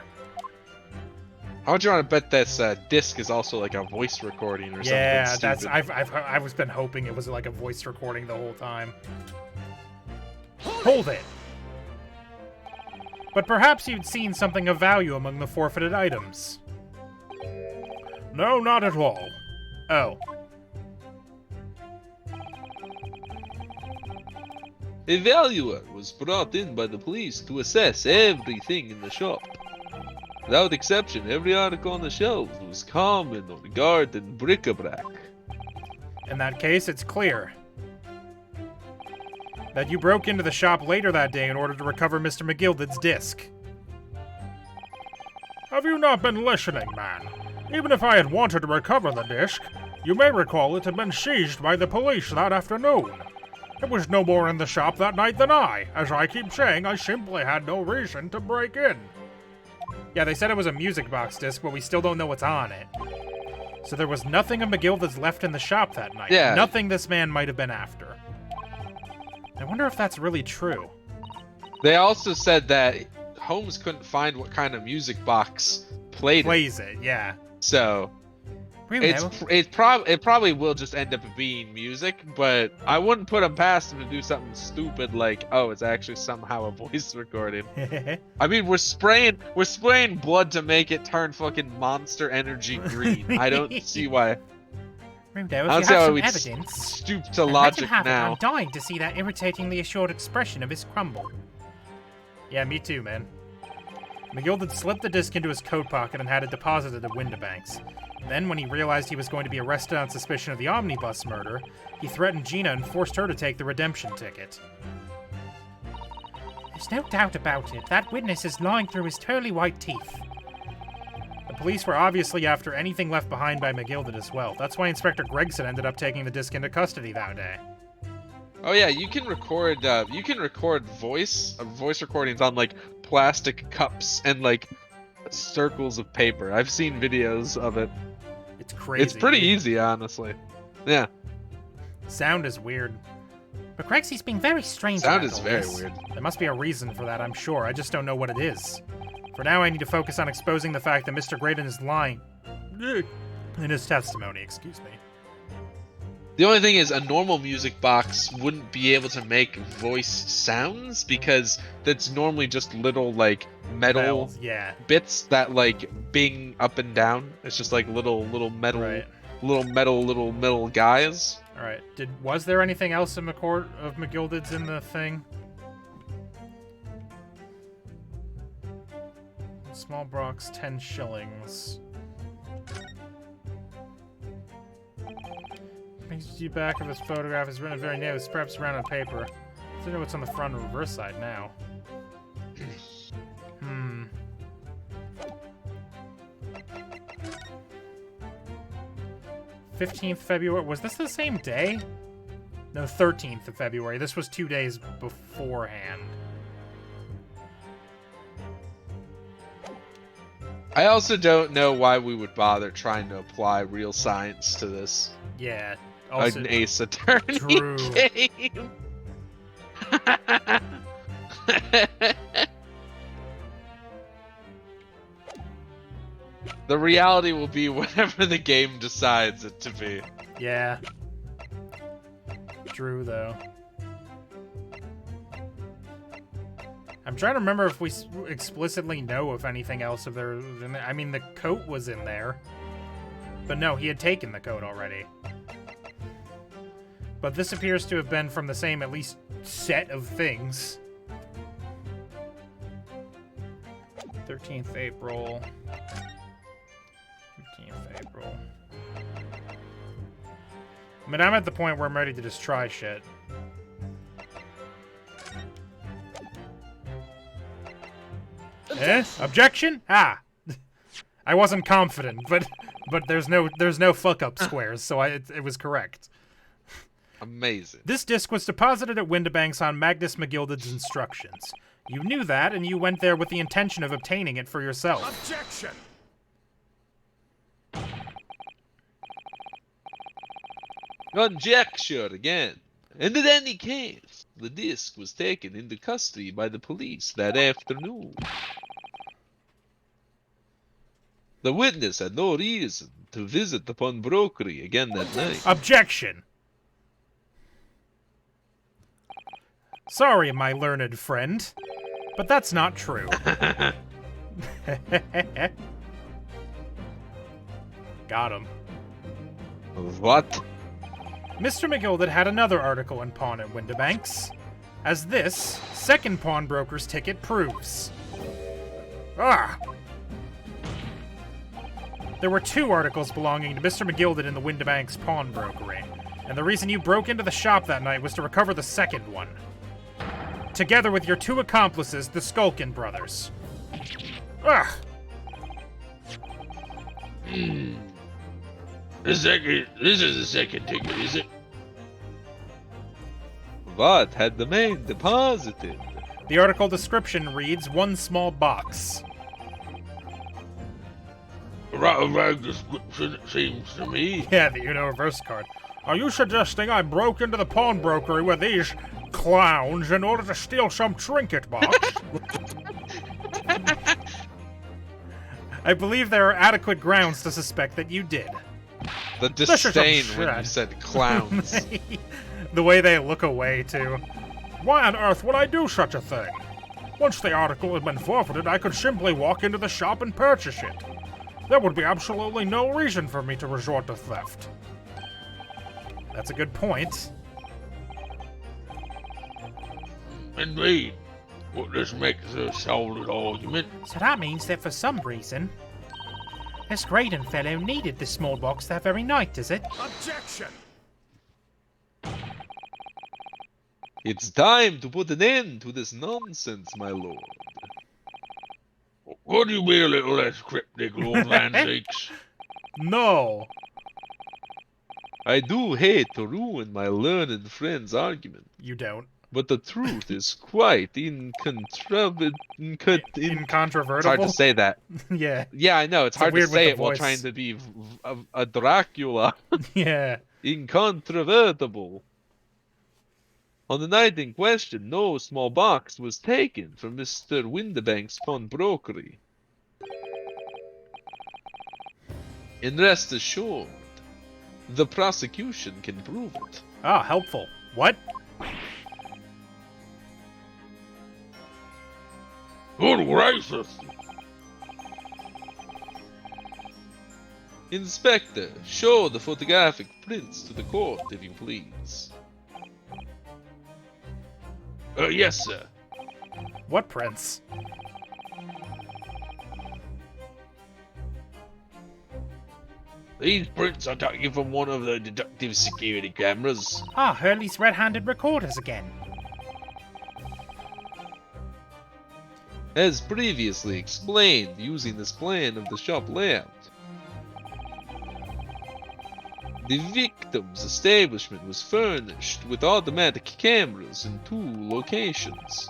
How much you want to bet this disc is also like a voice recording or something? Yeah, that's stupid? I've been hoping it was like a voice recording the whole time. Hold it. But perhaps you'd seen something of value among the forfeited items. No, not at all. Oh. A valuer was brought in by the police to assess everything in the shop. Without exception, every article on the shelves was common or garden bric-a-brac. In that case, it's clear that you broke into the shop later that day in order to recover Mr. McGilded's disc. Have you not been listening, man? Even if I had wanted to recover the disc, you may recall it had been seized by the police that afternoon. It was no more in the shop that night than I. As I keep saying, I simply had no reason to break in. Yeah, they said it was a music box disc, but we still don't know what's on it. So there was nothing of McGilded's left in the shop that night. Yeah. Nothing this man might have been after. I wonder if that's really true. They also said that Holmes couldn't find what kind of music box played it. Plays it, yeah. So it probably will just end up being music, but I wouldn't put him past him to do something stupid like, oh, it's actually somehow a voice recording. I mean, we're spraying blood to make it turn fucking Monster Energy green. I don't see why. Rudo, I don't if see you how have some we'd evidence, stoop to then let logic him have it. now. I'm dying to see that irritatingly assured expression of his crumble. Yeah, me too, man. McGilded slipped the disc into his coat pocket and had it deposited at Windibanks. Then, when he realized he was going to be arrested on suspicion of the omnibus murder, he threatened Gina and forced her to take the redemption ticket. There's no doubt about it. That witness is lying through his pearly white teeth. The police were obviously after anything left behind by McGilded as well. That's why Inspector Gregson ended up taking the disc into custody that day. Oh yeah, you can record voice recordings on like plastic cups and like circles of paper. I've seen videos of it. It's crazy. It's pretty easy, honestly. Yeah. Sound is weird. But Gregsy's being very strange Sound about is all very this. weird. There must be a reason for that, I'm sure. I just don't know what it is. For now, I need to focus on exposing the fact that Mr. Graydon is lying. In his testimony, excuse me. The only thing is, a normal music box wouldn't be able to make voice sounds because that's normally just little like metal Bells, yeah. bits that like bing up and down. It's just like little metal Right. little metal guys. All right. Was there anything else in McCord of McGilded's in the thing? Small box, 10 shillings. The back of his photograph is written very neat, perhaps around on paper. I don't know what's on the front and reverse side now. 15th February. Was this the same day? No, 13th of February. This was 2 days beforehand. I also don't know why we would bother trying to apply real science to this. Yeah. Also, An Ace Attorney Drew. game. The reality will be whatever the game decides it to be. Yeah. Drew, though. I'm trying to remember if we explicitly know if anything else of there. I mean, the coat was in there. But no, he had taken the coat already. But this appears to have been from the same, at least, set of things. 13th April. 15th April. I mean, I'm at the point where I'm ready to just try shit. Objection? Ah. I wasn't confident, but there's no fuck up squares, so it was correct. Amazing. This disc was deposited at Windibanks on Magnus McGilded's instructions. You knew that, and you went there with the intention of obtaining it for yourself. Objection! Conjecture again. And in any case, the disc was taken into custody by the police that afternoon. The witness had no reason to visit the pawnbrokery again that night. Objection! Sorry, my learned friend, but that's not true. Got him. What? Mr. McGilded had another article in pawn at Windibanks, as this second pawnbroker's ticket proves. Ah! There were 2 articles belonging to Mr. McGilded in the Windibanks pawnbrokery, and the reason you broke into the shop that night was to recover the second one. Together with your 2 accomplices, the Skulkin brothers. Ah! This is the second ticket, is it? What had the man deposited? The article description reads, 1 small box. Right description, it seems to me. Yeah, the Uno reverse card. Are you suggesting I broke into the pawnbrokery with these clowns in order to steal some trinket box? I believe there are adequate grounds to suspect that you did. The This is disdain when absurd. you said clowns. The way they look away, too. Why on earth would I do such a thing? Once the article had been forfeited, I could simply walk into the shop and purchase it. There would be absolutely no reason for me to resort to theft. That's a good point. Indeed. What this makes a solid argument. So that means that for some reason, this Graydon fellow needed this small box that very night, does it? Objection! It's time to put an end to this nonsense, my lord. Would you be a little less cryptic, Lord Van Zeeks? No. I do hate to ruin my learned friend's argument, You don't. but the truth is quite Incontrovertible? It's hard to say that. Yeah. Yeah, I know. It's hard to weird with say the it while voice. trying to be a Dracula. Yeah. incontrovertible. On the night in question, no small box was taken from Mr. Windibank's pawnbrokery. And rest assured, the prosecution can prove it. Ah, helpful. What? Good gracious. Inspector, show the photographic prints to the court, if you please. Yes, sir. What prince? These prints are taken from one of the deductive security cameras. Ah, Hurley's red-handed recorders again. As previously explained, using this plan of the shop layout. The victim's establishment was furnished with automatic cameras in 2 locations.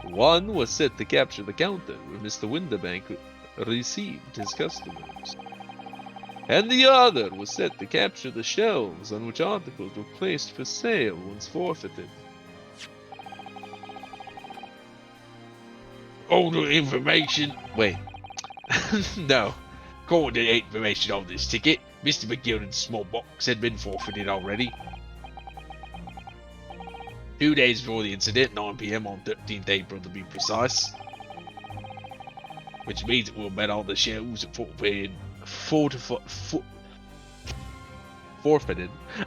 One was set to capture the counter where Mr. Winterbank received his customers. And the other was set to capture the shelves on which articles were placed for sale once forfeited. All the information. Wait. No. According to the information on this ticket, Mr. McGilden's small box had been forfeited already. 2 days before the incident, 9 PM on 13th April to be precise. Which means it will bet all the shelves at forfeited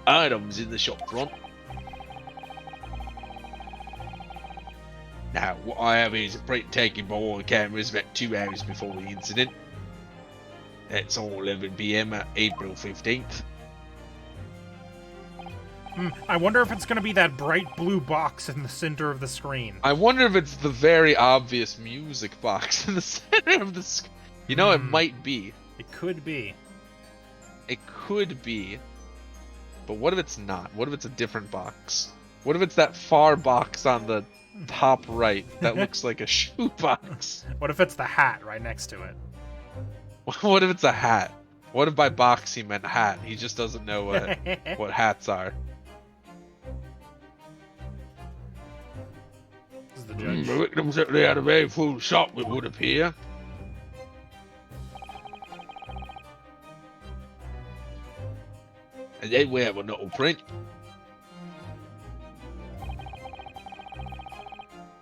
items in the shop front. Now, what I have is a print taken by all the cameras about 2 hours before the incident. That's on 11 PM at April 15th. I wonder if it's gonna be that bright blue box in the center of the screen. I wonder if it's the very obvious music box in the center of the screen. You know, it might be. It could be. It could be. But what if it's not? What if it's a different box? What if it's that far box on the top right that looks like a shoe box? What if it's the hat right next to it? What if it's a hat? What if by box he meant hat? He just doesn't know what hats are. This is the judge. The victim certainly had a very full shop, it would appear. And then we have another print.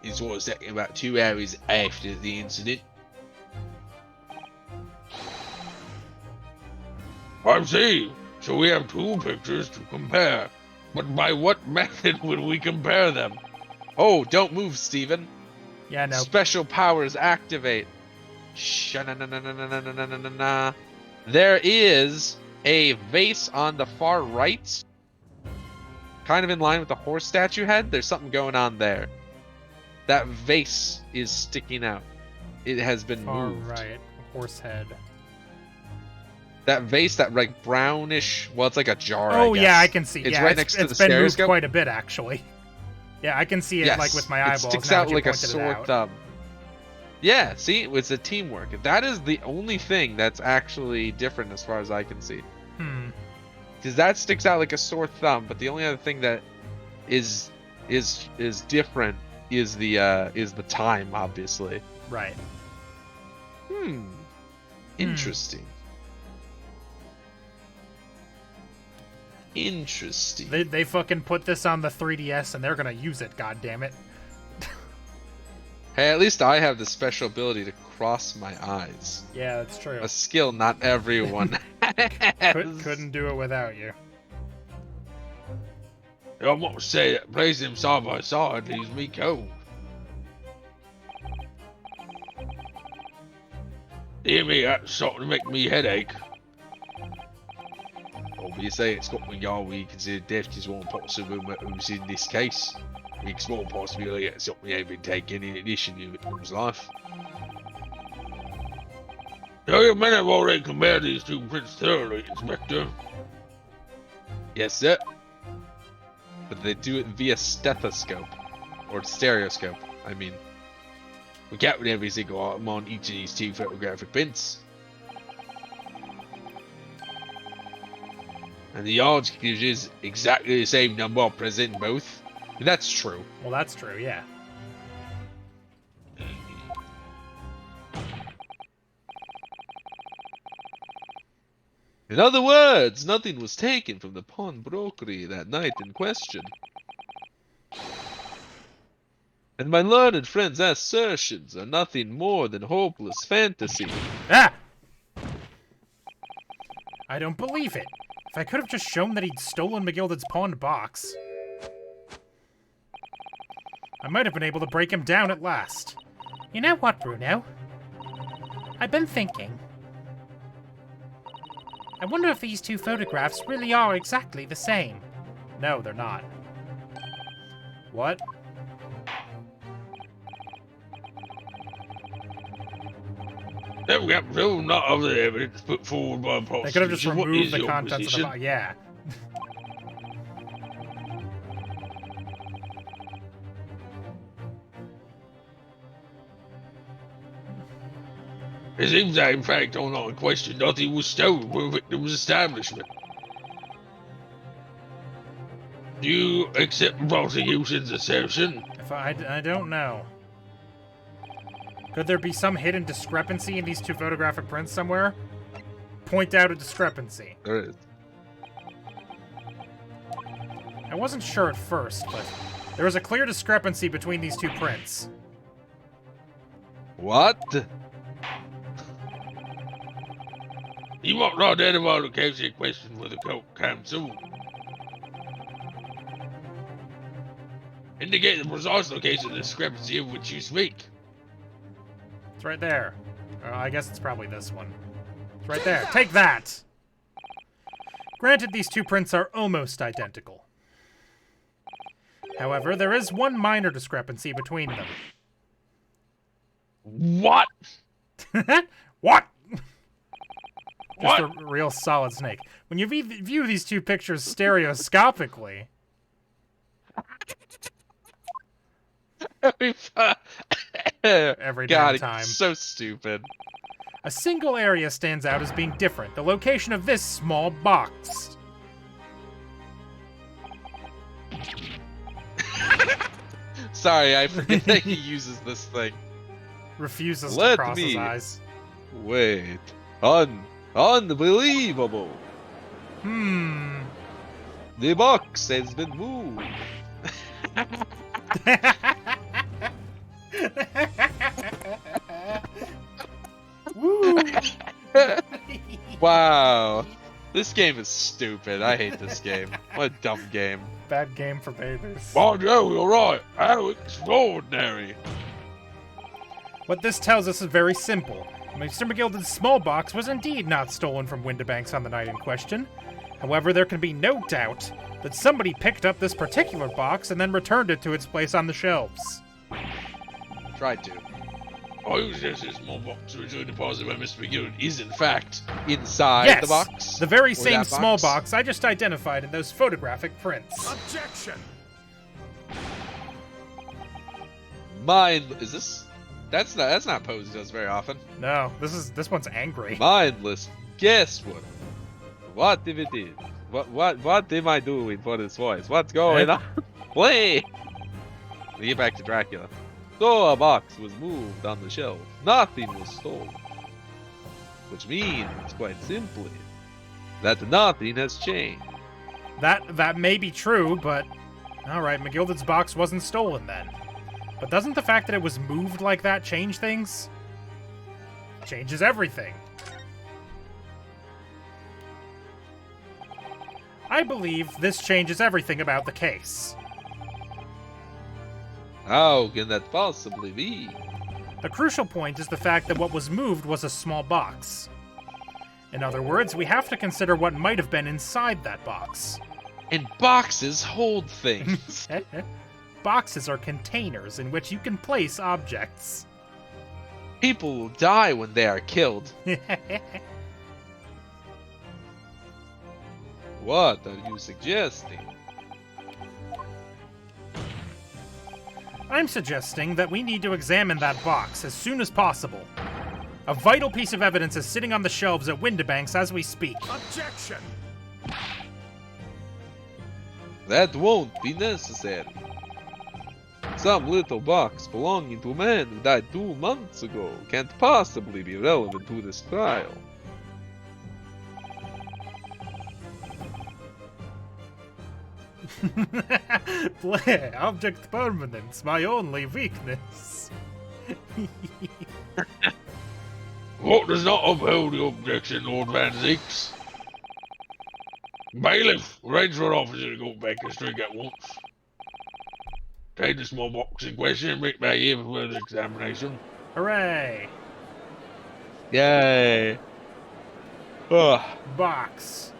This was taken about 2 hours after the incident. I see. So we have 2 pictures to compare. But by what method would we compare them? Oh, don't move, Steven. Yeah, no. Special powers activate. Sha-na-na-na-na-na-na-na-na-na. There is a vase on the far right. Kind of in line with the horse statue head. There's something going on there. That vase is sticking out. It has been Far moved. right. Horse head. That vase, that like brownish, well, it's like a jar. Oh, I guess. yeah, I can see. It's yeah, right next to the it's been moved stereoscope. quite a bit, actually. Yeah, I can see it Yes, like with my eyeballs. It sticks now out that you like a pointed it sore out. thumb. Yeah, see, it's a teamwork. That is the only thing that's actually different as far as I can see. Because that sticks out like a sore thumb, but the only other thing that is different is the time, obviously. Right. Interesting. Interesting. They fucking put this on the 3DS and they're gonna use it, god damn it. Hey, at least I have the special ability to cross my eyes. Yeah, that's true. A skill not everyone has. Couldn't do it without you. I must say that placing them side by side leaves me cold. Dear me, that's starting to make me headache. Obviously, it's Scotland Yard we consider death is one possible who's in this case. The small possibility that something has been taken in addition to the victim's life. So you men have already compared these 2 prints thoroughly, Inspector. Yes, sir. But they do it via stethoscope. Or stereoscope, I mean. We counted every single item on each of these 2 photographic prints. And the odds is exactly the same number present in both. That's true. Well, that's true, yeah. In other words, nothing was taken from the pawnbrokery that night in question. And my learned friend's assertions are nothing more than hopeless fantasy. Ah! I don't believe it. If I could have just shown that he'd stolen McGilded's pawned box, I might have been able to break him down at last. You know what, Bruno? I've been thinking. I wonder if these two photographs really are exactly the same. No, they're not. What? There we go. Not of the evidence put forward by the They could have just prosecution. What removed is the your contents of the position? box. Yeah. It seems that, in fact, on our question, nothing was stolen from the victim's establishment. Do you accept the prosecution's assertion? If I don't know. Could there be some hidden discrepancy in these two photographic prints somewhere? Point out a discrepancy. There is. I wasn't sure at first, but there was a clear discrepancy between these two prints. What? You might not identify the case in question for the court counsel. Indicate the precise location of the discrepancy of which you speak. It's right there. I guess it's probably this one. It's right there. Take that! Granted, these two prints are almost identical. However, there is one minor discrepancy between them. What? What? Just What? a real solid snake. When you view these two pictures stereoscopically, every damn God, time, it's so stupid. a single area stands out as being different. The location of this small box. Sorry, I forget that he uses this thing. Refuses to Let cross his me- eyes. Wait. Unbelievable. Hmm. The box has been moved. Woo! Wow. This game is stupid. I hate this game. What a dumb game. Bad game for babies. Oh, Joe, you're right. How extraordinary. What this tells us is very simple. Mr. McGilded's small box was indeed not stolen from Windibanks on the night in question. However, there can be no doubt that somebody picked up this particular box and then returned it to its place on the shelves. Tried to. I use this as small box to return deposit by Mr. McGill is in fact. Inside Yes, the box? the very Or same that small box I just identified in those photographic prints. Objection! Mine. Is this? That's not Posey does very often. No, this one's angry. Mindless guesswork. What if it is? What am I doing for this voice? What's going on? Play! We get back to Dracula. So a box was moved on the shelf. Nothing was stolen. Which means, quite simply, that nothing has changed. That may be true, but alright, McGilded's box wasn't stolen then. But doesn't the fact that it was moved like that change things? Changes everything. I believe this changes everything about the case. How can that possibly be? The crucial point is the fact that what was moved was a small box. In other words, we have to consider what might have been inside that box. And boxes hold things. Boxes are containers in which you can place objects. People will die when they are killed. What are you suggesting? I'm suggesting that we need to examine that box as soon as possible. A vital piece of evidence is sitting on the shelves at Windibanks as we speak. Objection! That won't be necessary. Some little box belonging to a man who died 2 months ago can't possibly be relevant to this trial. Play object permanence, my only weakness. What does not uphold the objection, Lord Van Zeeks? Bailiff, arrange for an officer to go back and streak at once. Take the small box in question and bring it back here for further examination. Hooray! Yay. Ugh. Box.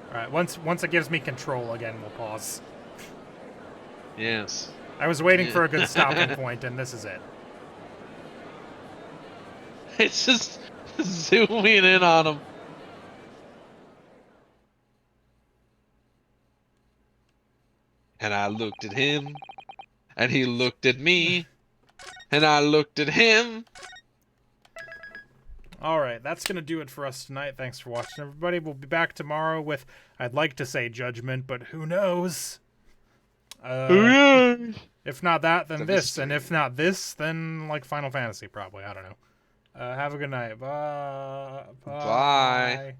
Alright, once it gives me control again, we'll pause. Yes. I was waiting for a good stopping point, and this is it. It's just zooming in on him. And I looked at him, and he looked at me, and I looked at him. Alright, that's going to do it for us tonight. Thanks for watching, everybody. We'll be back tomorrow with, I'd like to say Judgment, but who knows? If not that, then this. And if not this, then, like, Final Fantasy, probably. I don't know. Have a good night. Bye. Bye.